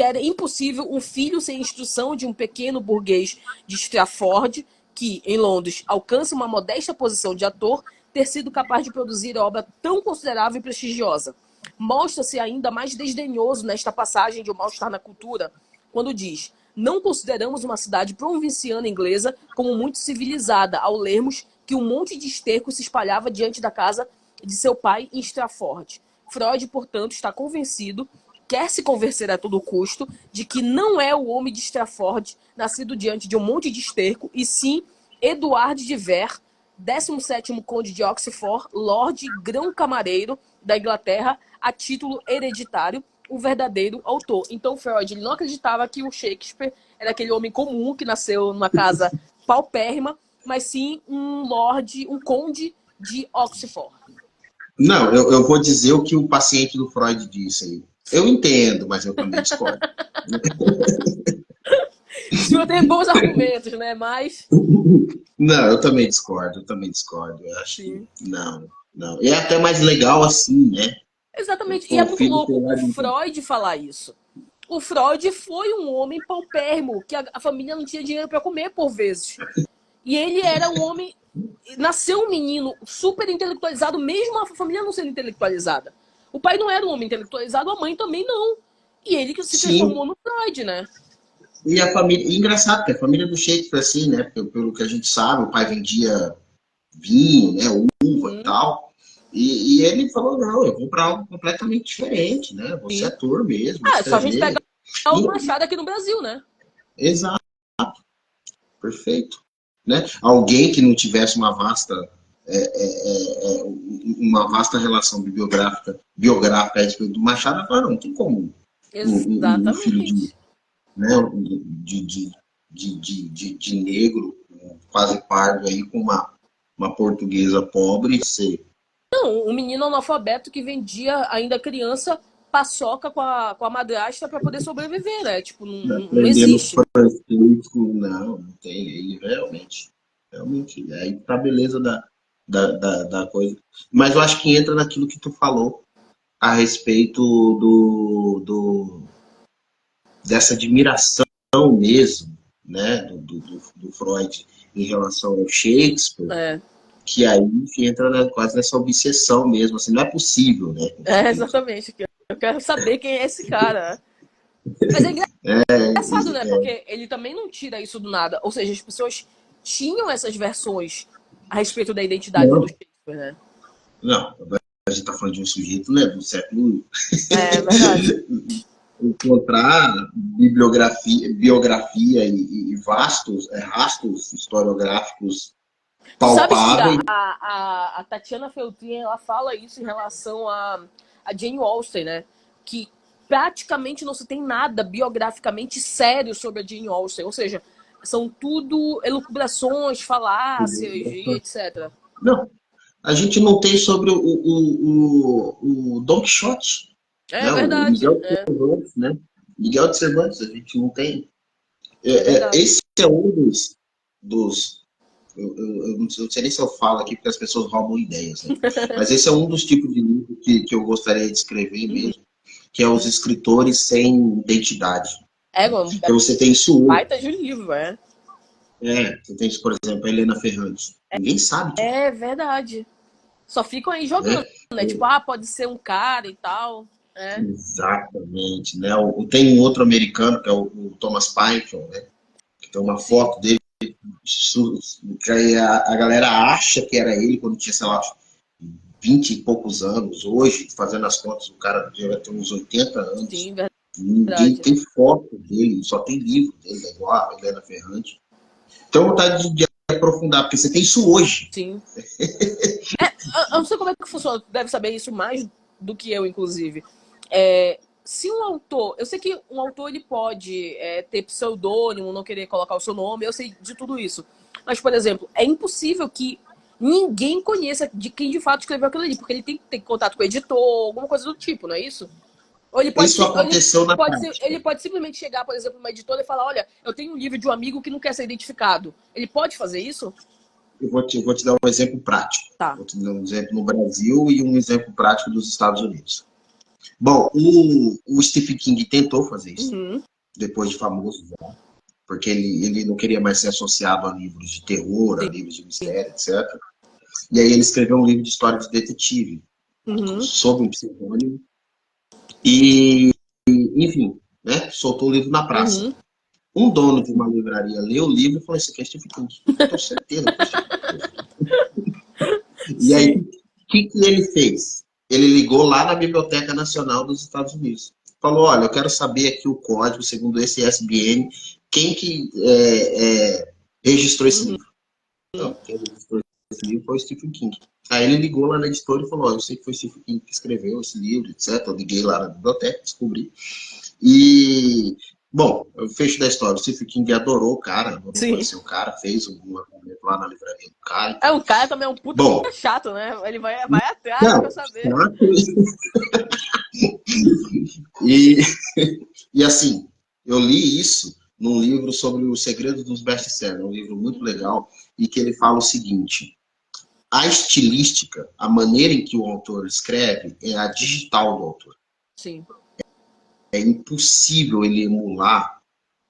era impossível um filho sem instrução de um pequeno burguês de Stratford, que, em Londres, alcança uma modesta posição de ator, ter sido capaz de produzir obra tão considerável e prestigiosa. Mostra-se ainda mais desdenhoso nesta passagem de O Mal-Estar na Cultura, quando diz: não consideramos uma cidade provinciana inglesa como muito civilizada ao lermos que um monte de esterco se espalhava diante da casa de seu pai em Stratford. Freud, portanto, está convencido, quer se convencer a todo custo, de que não é o homem de Stratford nascido diante de um monte de esterco, e sim Eduard de Vere, 17º Conde de Oxford, Lord Grão-Camareiro da Inglaterra, a título hereditário, o verdadeiro autor. Então, Freud ele não acreditava que o Shakespeare era aquele homem comum que nasceu numa casa paupérrima, mas sim um lord, um conde de Oxford. Não, eu vou dizer o que o paciente do Freud disse aí. Eu entendo, mas eu também discordo. O senhor tem bons argumentos, né? Mas. Não, eu também discordo, eu também discordo. Eu acho que Sim. não, não. E é até mais legal assim, né? Exatamente. E é O muito filho tem louco lá o de... Freud falar isso. O Freud foi um homem paupérrimo, que a família não tinha dinheiro para comer por vezes. E ele era um homem. Nasceu um menino super intelectualizado, mesmo a família não sendo intelectualizada. O pai não era um homem intelectualizado, a mãe também não. E ele que se transformou Sim, no Freud, né? e a família... E engraçado, que a família do Shakespeare, assim, né? Pelo que a gente sabe, o pai vendia vinho, né? Uva e Uhum, tal. E ele falou, não, eu vou para algo completamente diferente, né? Vou ser sim. ator mesmo, Ah, é só a gente pegar escrever. o E, Machado aqui no Brasil, né? exato, perfeito. Né? Alguém que não tivesse uma vasta relação biográfica a respeito do Machado, fala, não tem como um filho de, Exatamente. né, de negro, quase pardo aí, com uma portuguesa pobre, ser Não, um menino analfabeto que vendia, ainda criança, paçoca com a madrasta para poder sobreviver, né? Tipo, não aprendendo existe. francês, não tem, ele realmente, aí tá a beleza da coisa. Mas eu acho que entra naquilo que tu falou a respeito dessa admiração mesmo, né, do Freud em relação ao Shakespeare, É, que aí entra quase nessa obsessão mesmo, assim, não é possível, né, com certeza. exatamente. Eu quero saber quem é esse cara. Né? Mas é engraçado, né? Porque ele também não tira isso do nada. Ou seja, as pessoas tinham essas versões a respeito da identidade do Não, Shakespeare, né? não, a gente está falando de um sujeito, né, do século É verdade. encontrar biografia e vastos, rastros historiográficos Tu sabes que a, palpáveis. a, a Tatiana Feltrin, ela fala isso em relação a Jane Austen, né? Que praticamente não se tem nada biograficamente sério sobre a Jane Austen. Ou seja, são tudo elucubrações, falácias e etc. Não, a gente não tem sobre o Don Quixote, É né? O verdade, Miguel de Cervantes, né? Miguel de Cervantes, a gente não tem. é verdade. Esse é um dos eu não sei nem se eu falo aqui porque as pessoas roubam ideias, né? Mas esse é um dos tipos de livro que eu gostaria de escrever Uhum. mesmo, que é os escritores sem identidade. É, mano, Porque você tem isso hoje. baita de um livro, é. Você tem isso, por exemplo, a Helena Ferrante. Ninguém sabe quem É verdade. Só ficam aí é, né? jogando, né? Tipo, pode ser um cara e tal. É. Exatamente, né? Tem um outro americano, que é o Thomas Pynchon, né? Que tem uma Sim. foto dele, que aí a galera acha que era ele quando tinha, sei lá, 20 e poucos anos. Hoje, fazendo as contas, o cara deve ter uns 80 anos. Sim, Ninguém verdade. tem foto dele, só tem livro dele, é igual a Helena Ferrante. Então, vontade de aprofundar, porque você tem isso hoje. Sim. Eu não sei como é que funciona, tu deve saber isso mais do que eu, inclusive. Se um autor. Eu sei que um autor ele pode ter pseudônimo, não querer colocar o seu nome, eu sei de tudo isso. Mas, por exemplo, é impossível que ninguém conheça de quem de fato escreveu aquilo ali, porque ele tem que ter contato com o editor, alguma coisa do tipo, não é isso? Ou ele pode, Isso aconteceu na ele prática. pode simplesmente chegar, por exemplo, numa editora e falar, olha, eu tenho um livro de um amigo que não quer ser identificado. Ele pode fazer isso? Eu vou te dar um exemplo prático. Tá. Vou te dar um exemplo no Brasil e um exemplo prático dos Estados Unidos. Bom, o Stephen King tentou fazer isso, Uhum. depois de famoso já, porque ele não queria mais ser associado a livros de terror, a livros de mistério, etc. E aí ele escreveu um livro de história de detetive, Uhum. sob um pseudônimo, e, enfim, né, soltou o livro na praça. Uhum. Um dono de uma livraria leu o livro e falou: Isso aqui é Stephen King. Eu tenho certeza que é Stephen King. E aí, Sim. o que ele fez? Ele ligou lá na Biblioteca Nacional dos Estados Unidos. Falou: Olha, eu quero saber aqui o código, segundo esse ISBN, quem que registrou esse Uhum. livro. Não, quem registrou esse livro foi o Stephen King. Aí ele ligou lá na editora e falou: Eu sei que foi o Stephen King que escreveu esse livro, etc. Eu liguei lá na biblioteca, descobri. E, bom, o fecho da história, o Stephen King adorou o cara, adorou Sim. conhecer o cara, fez um lançamento lá na livraria do cara e É, tal. o cara também é um puta Bom, chato, né? Ele vai atrás pra não, saber. chato. E, e assim, eu li isso num livro sobre o segredo dos best-sellers, um livro muito legal, e que ele fala o seguinte: a estilística, a maneira em que o autor escreve, é a digital do autor. Sim. É impossível ele emular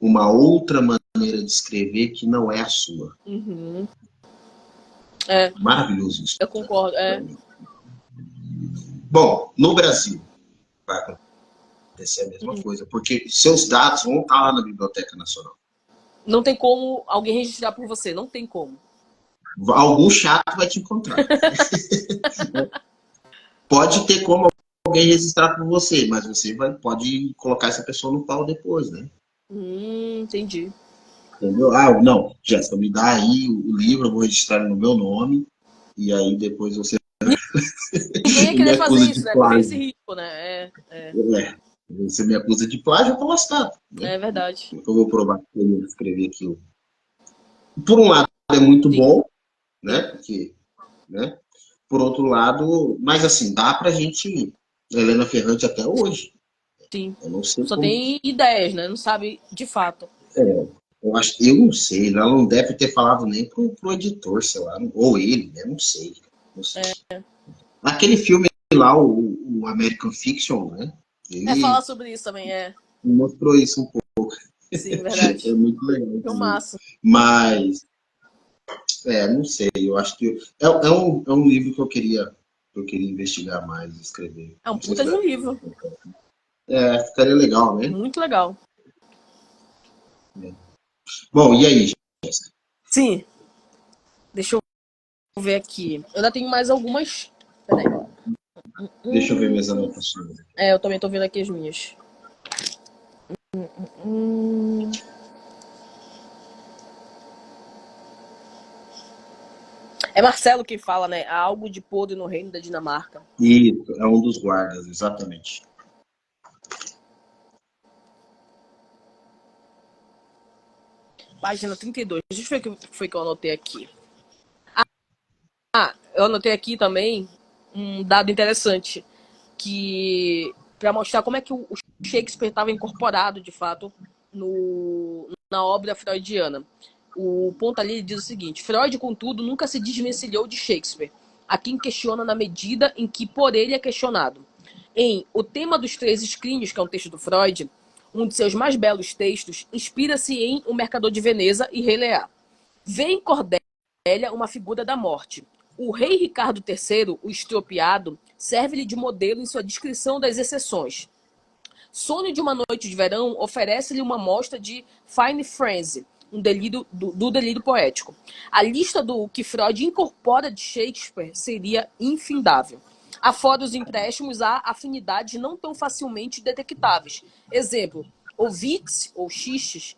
uma outra maneira de escrever que não é a sua. Uhum. É, Maravilhoso isso. eu concordo. É. Bom, no Brasil vai acontecer a mesma coisa, porque seus dados vão estar lá na Biblioteca Nacional. Não tem como alguém registrar por você, não tem como. Algum chato vai te encontrar. Pode ter como alguém registrar por você, mas você pode colocar essa pessoa no pau depois, né? Entendi. Entendeu? Ah, não, Jéssica, me dá aí o livro, eu vou registrar no meu nome, e aí depois você Ninguém ia me querer fazer acusa isso, de né? Correr esse plágio. risco, né? Você me acusa de plágio, eu tô lascado. Né? É verdade. Eu vou provar que eu escrevi aquilo. Por um lado, é muito Sim, bom, né? sim, Porque, né? Por outro lado, mas assim, dá pra gente. Helena Ferrante até hoje. sim. Eu não sei Só como. tem ideias, né? Não sabe de fato. Eu não sei, ela não deve ter falado nem pro editor, sei lá, ou ele, né? Não sei. Não sei. Aquele filme lá, o American Fiction, né? É falar Ele sobre isso também, é. mostrou isso um pouco. Sim, É verdade. muito legal também. Filmaço. Mas, não sei, eu acho que é um livro que eu queria investigar mais, escrever. É um Não sei se puta de vai um livro. acontecer. Ficaria legal, né? Muito legal. Bom, e aí? Sim, deixa eu ver aqui. Eu ainda tenho mais algumas. Peraí. Deixa eu ver Hum, minhas anotações. eu também tô vendo aqui as minhas. Hum. É Marcelo que fala, né? Há algo de podre no reino da Dinamarca. Isso, é um dos guardas, exatamente. Página 32. Deixa eu ver o que foi que eu anotei aqui. Eu anotei aqui também um dado interessante. Que para mostrar como é que o Shakespeare estava incorporado, de fato, na obra freudiana. O ponto ali diz o seguinte: Freud, contudo, nunca se desvencilhou de Shakespeare, a quem questiona na medida em que por ele é questionado. Em O Tema dos Três Escrínios, que é um texto do Freud, um de seus mais belos textos, inspira-se em O Mercador de Veneza e Rei Lear. Vê em Cordélia uma figura da morte. O rei Ricardo III, o estropiado, serve-lhe de modelo em sua descrição das exceções. Sonho de uma noite de verão oferece-lhe uma mostra de Fine Frenzy, do delírio poético. A lista do que Freud incorpora de Shakespeare seria infindável. Afora os empréstimos, há afinidades não tão facilmente detectáveis. Exemplo, ovites ou xistes.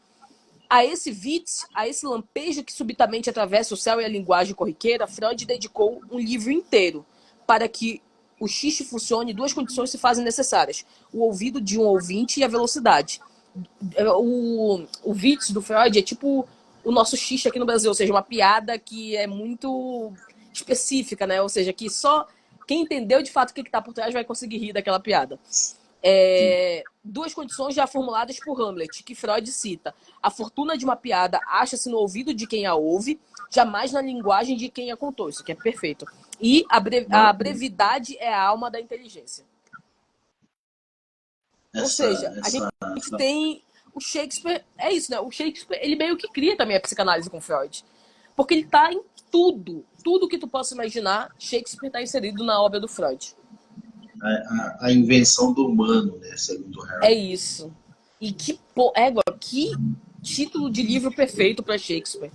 A esse Witz, a esse lampejo que subitamente atravessa o céu e a linguagem corriqueira, Freud dedicou um livro inteiro. Para que o xiste funcione, duas condições se fazem necessárias: o ouvido de um ouvinte e a velocidade. O Witz do Freud é tipo o nosso xixi aqui no Brasil, ou seja, uma piada que é muito específica, né? Ou seja, que só quem entendeu de fato o que está por trás vai conseguir rir daquela piada. Duas condições já formuladas por Hamlet, que Freud cita. A fortuna de uma piada acha-se no ouvido de quem a ouve, jamais na linguagem de quem a contou. Isso aqui é perfeito. E a brevidade é a alma da inteligência. Ou seja, a gente tem o Shakespeare, é isso, né? O Shakespeare, ele meio que cria também a psicanálise com Freud. Porque ele tá em tudo. Tudo que tu possa imaginar, Shakespeare tá inserido na obra do Freud. A invenção do humano, né? Segundo Harry. É isso. E que título de livro perfeito para Shakespeare.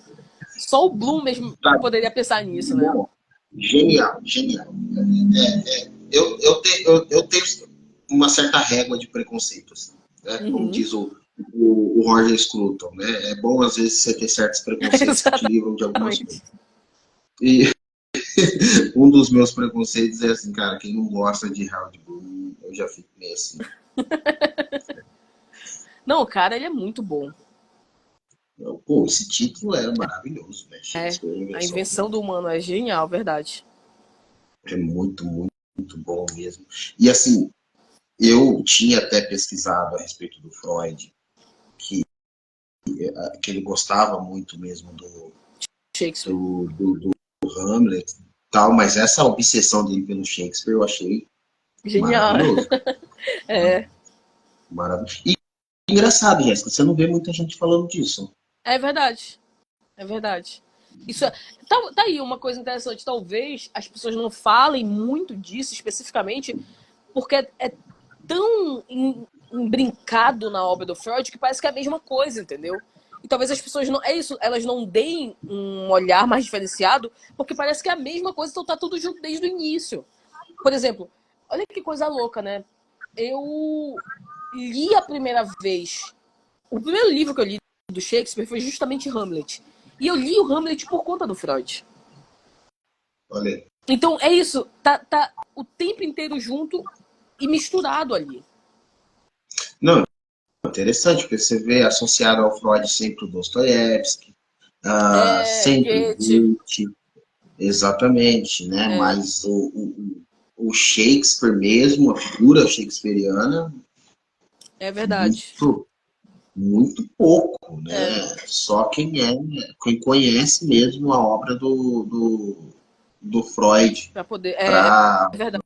Só o Bloom mesmo poderia pensar nisso, né? Genial, genial. Eu tenho uma certa régua de preconceitos, né? Como diz o Roger Scruton, né? É bom às vezes você ter certos preconceitos que te livram de algumas coisas. E um dos meus preconceitos é assim, cara, quem não gosta de Harold Bloom, eu já fico meio assim. Não, cara, ele é muito bom. Pô, esse título é maravilhoso, né? A invenção do humano é genial, verdade. É muito, muito, muito bom mesmo. E assim, eu tinha até pesquisado a respeito do Freud, que ele gostava muito mesmo do Shakespeare, do Hamlet e tal, mas essa obsessão dele pelo Shakespeare eu achei genial. maravilhoso. Maravilhoso. E engraçado, Jéssica, você não vê muita gente falando disso. É verdade. É verdade. Isso tá aí uma coisa interessante. Talvez as pessoas não falem muito disso especificamente porque é tão embrincado na obra do Freud que parece que é a mesma coisa, entendeu? E talvez as pessoas não. É isso, elas não deem um olhar mais diferenciado, porque parece que é a mesma coisa, então tá tudo junto desde o início. Por exemplo, olha que coisa louca, né? Eu li a primeira vez. O primeiro livro que eu li do Shakespeare foi justamente Hamlet. E eu li o Hamlet por conta do Freud. Olha. Então é isso, tá o tempo inteiro junto e misturado ali. Não, interessante, porque você vê associado ao Freud sempre o Dostoiévski, sempre Goethe, exatamente, né? Mas o Shakespeare mesmo, a figura shakespeariana, é verdade. Muito pouco, né? Só quem conhece mesmo a obra do Freud. Para poder. É verdade.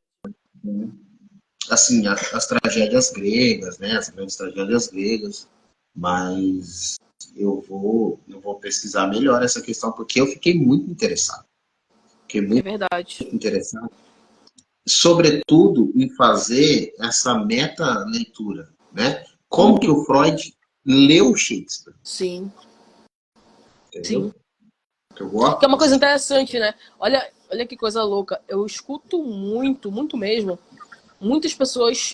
Assim, as tragédias gregas, né? As grandes tragédias gregas. Mas eu vou pesquisar melhor essa questão, porque eu fiquei muito interessado. Fiquei muito interessado. Sobretudo em fazer essa meta-leitura, né? Como que o Freud leu Shakespeare. Sim. Entendeu? Sim. Que é uma coisa interessante, né? Olha que coisa louca. Eu escuto muito mesmo, muitas pessoas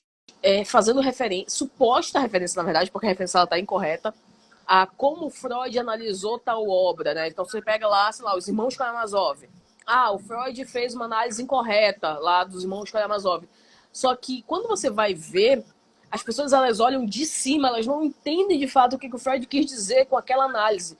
fazendo suposta referência, na verdade, porque a referência ela tá incorreta, a como Freud analisou tal obra, né? Então você pega lá, sei lá, os Irmãos Karamazov. O Freud fez uma análise incorreta lá dos Irmãos Karamazov. Só que quando você vai ver, as pessoas elas olham de cima, elas não entendem de fato o que o Freud quis dizer com aquela análise.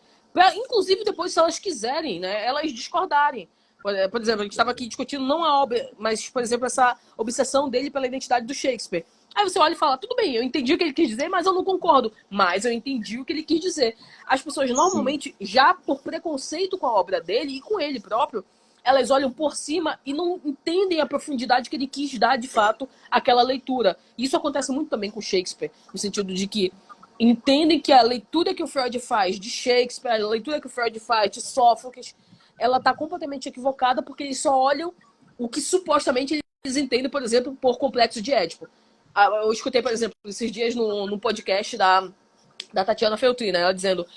Inclusive, depois, se elas quiserem, né, elas discordarem. Por exemplo, a gente estava aqui discutindo não a obra, mas, por exemplo, essa obsessão dele pela identidade do Shakespeare. Aí você olha e fala, tudo bem, eu entendi o que ele quis dizer, mas eu não concordo. Mas eu entendi o que ele quis dizer. As pessoas, normalmente, já por preconceito com a obra dele e com ele próprio, elas olham por cima e não entendem a profundidade que ele quis dar, de fato, àquela leitura. E isso acontece muito também com Shakespeare, no sentido de que entendem que a leitura que o Freud faz de Shakespeare, a leitura que o Freud faz de Sófocles, ela está completamente equivocada porque eles só olham o que supostamente eles entendem, por exemplo, por complexo de Édipo. Eu escutei, por exemplo, esses dias no podcast da Tatiana Feltrin, né? Ela dizendo,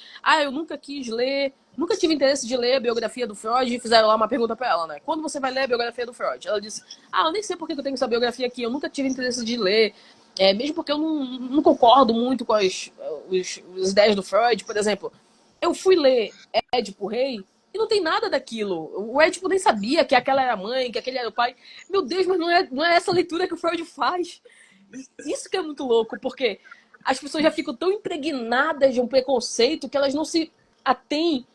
eu nunca tive interesse de ler a biografia do Freud, e fizeram lá uma pergunta para ela, né? Quando você vai ler a biografia do Freud? Ela disse, eu nem sei por que eu tenho essa biografia aqui, eu nunca tive interesse de ler, mesmo porque eu não concordo muito com as ideias do Freud, por exemplo. Eu fui ler Édipo Rei e não tem nada daquilo. O Édipo nem sabia que aquela era a mãe, que aquele era o pai. Meu Deus, mas não é essa leitura que o Freud faz. Isso que é muito louco, porque as pessoas já ficam tão impregnadas de um preconceito que elas não se atém,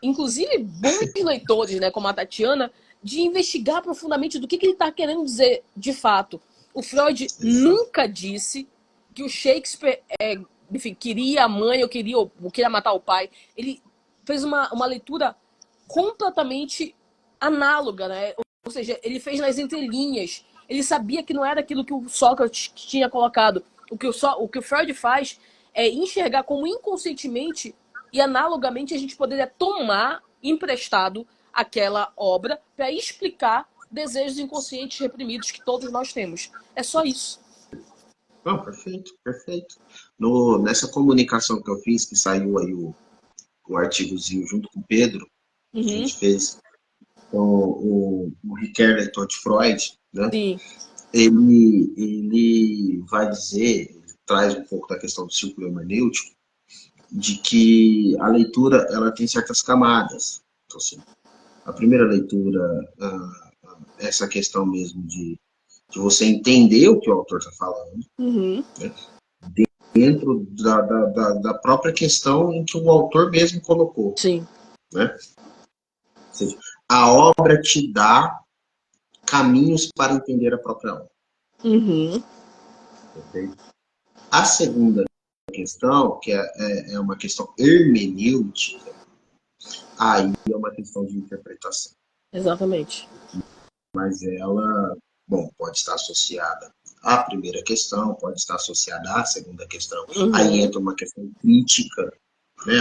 inclusive, bons leitores, né, como a Tatiana, de investigar profundamente do que ele está querendo dizer de fato. O Freud Exato. nunca disse que o Shakespeare, enfim, queria a mãe ou queria matar o pai. Ele fez uma leitura completamente análoga, né? Ou seja, ele fez nas entrelinhas. Ele sabia que não era aquilo que o Sócrates tinha colocado. O que o Freud faz é enxergar como inconscientemente e analogamente a gente poderia tomar emprestado aquela obra para explicar desejos inconscientes reprimidos que todos nós temos. É só isso. Não, perfeito, perfeito. Nessa comunicação que eu fiz, que saiu aí o artigozinho junto com o Pedro, que a Uhum. gente fez com o Riquet Leitor de Freud, né? Sim. Ele vai dizer, ele traz um pouco da questão do círculo hermenêutico, de que a leitura ela tem certas camadas. Então, assim, a primeira leitura, essa questão mesmo de você entender o que o autor está falando, Uhum. né? Dentro da própria questão em que o autor mesmo colocou. Sim. Né? Ou seja, a obra te dá caminhos para entender a própria obra. Uhum. Okay? A segunda questão, que é uma questão hermenêutica, aí é uma questão de interpretação. Exatamente. Mas ela, bom, pode estar associada à primeira questão, pode estar associada à segunda questão. Aí Uhum. entra uma questão crítica, né?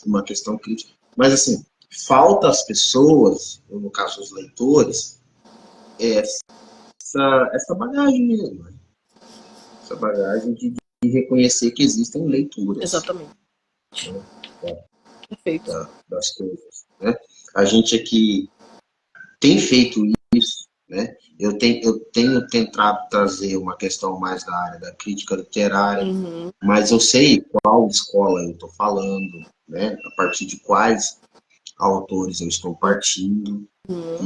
Uma questão crítica. Mas, assim, falta às pessoas, no caso os leitores, essa bagagem mesmo. Né? Essa bagagem de reconhecer que existem leituras. Exatamente. Né? Perfeito. Das coisas. Né? A gente aqui tem feito isso, né? Eu tenho tentado trazer uma questão mais da área da crítica literária, Uhum. mas eu sei qual escola eu estou falando, né? A partir de quais autores eu estou partindo. Uhum.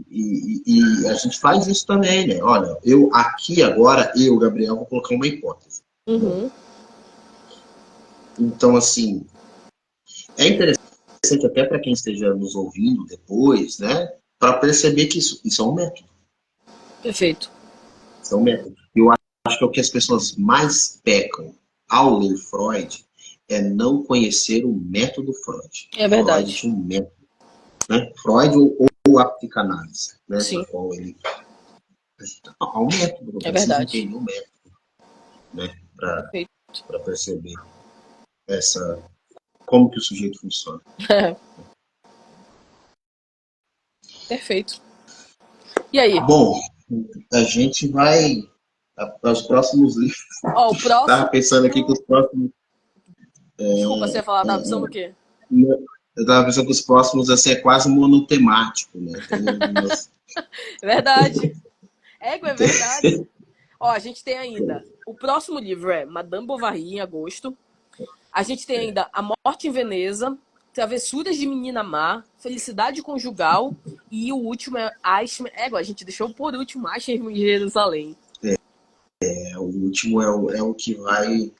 E a gente faz isso também, né? Olha, eu aqui agora, Gabriel, vou colocar uma hipótese. Bom, Uhum. então, assim, é interessante até para quem esteja nos ouvindo depois, né? Para perceber que isso é um método. Perfeito. Isso é um método. Eu acho que é o que as pessoas mais pecam ao ler Freud é não conhecer o método Freud. É Freud verdade. tinha um método. Né? Freud ou a psicanálise, né? Sim. Da qual ele. Há um método, É você precisa verdade. entender o método, né? Perfeito. Para perceber como que o sujeito funciona. Perfeito. E aí? Bom, a gente vai para os próximos livros. Ó, o próximo. Estava pensando aqui que os próximos. Desculpa, você ia falar, tava pensando o quê? Eu estava pensando que os próximos assim, é quase monotemático, né? Tem algumas. É verdade. É verdade. Ó, a gente tem ainda. O próximo livro é Madame Bovary, em agosto. A gente tem ainda A Morte em Veneza, Travessuras de Menina Má, Felicidade Conjugal e o último é Eichmann. A gente deixou por último Eichmann em Jerusalém. O último é o que vai.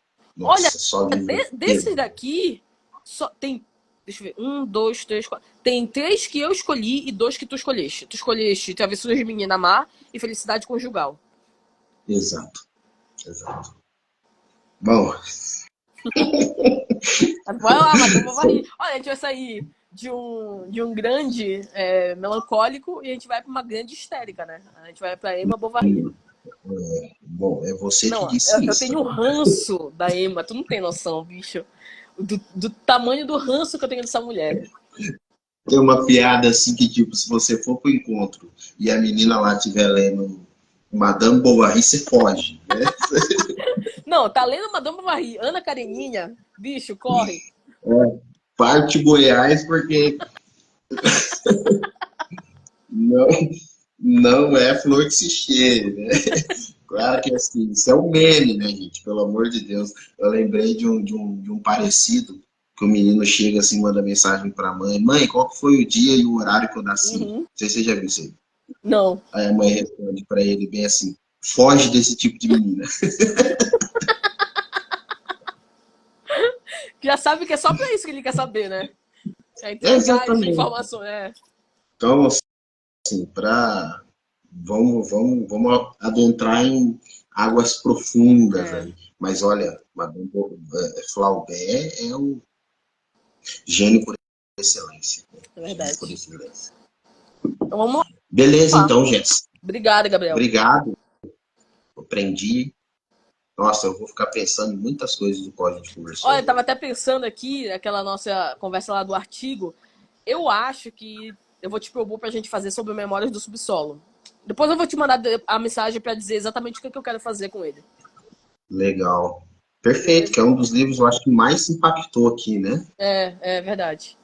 Olha, Nossa, só livro desses pesado. daqui, só tem. Deixa eu ver. Um, dois, três, quatro. Tem três que eu escolhi e dois que tu escolheste. Tu escolheste Travessuras de Menina Má e Felicidade Conjugal. Exato, exato. Bom, Vai lá, Madame Bovary. Olha, a gente vai sair de um grande melancólico e a gente vai pra uma grande histérica, né? A gente vai pra Emma Bovary. bom, é você que Não, disse eu isso. tenho um ranço da Emma, tu não tem noção, bicho. Do tamanho do ranço que eu tenho dessa mulher. Tem uma piada assim que, tipo, se você for pro encontro e a menina lá estiver lendo Madame Bovary, você foge, né? Não, tá lendo Madame Bovary, Ana Kareninha, bicho, corre. Parte Goiás, porque não, não é flor que se cheire, né? Claro que assim, isso é um meme, né, gente? Pelo amor de Deus. Eu lembrei de um parecido, que o menino chega assim, manda mensagem pra mãe: Mãe, qual que foi o dia e o horário que eu nasci? Não Uhum. sei se você já viu isso aí. Não. Aí a mãe responde pra ele bem assim: Foge desse tipo de menina. Já sabe que é só pra isso que ele quer saber, né? É entregar as Exatamente. informações, né? Então, assim, vamos adentrar em águas profundas É, aí. Mas olha, Flaubert é um gênio por excelência. Né? é Gênio por verdade. excelência. Então vamos Beleza, lá. então, Jess. Obrigada, Gabriel. Obrigado. Aprendi. Nossa, eu vou ficar pensando em muitas coisas do qual a gente conversou Olha, eu tava agora. até pensando aqui, aquela nossa conversa lá do artigo. Eu acho que eu vou te propor pra gente fazer sobre Memórias do Subsolo. Depois eu vou te mandar a mensagem pra dizer exatamente o que eu quero fazer com ele. Legal. Perfeito, Beleza? que é um dos livros, eu acho, que mais impactou aqui, né? É verdade.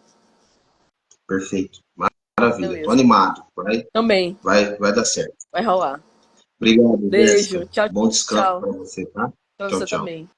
Perfeito. Maravilha. Tô Beleza. animado. Também. Vai dar certo. Vai rolar. Obrigado, Beijo. Jéssica. Tchau, Bom descanso tchau. para você, tá? Pra Tchau, você tchau. também.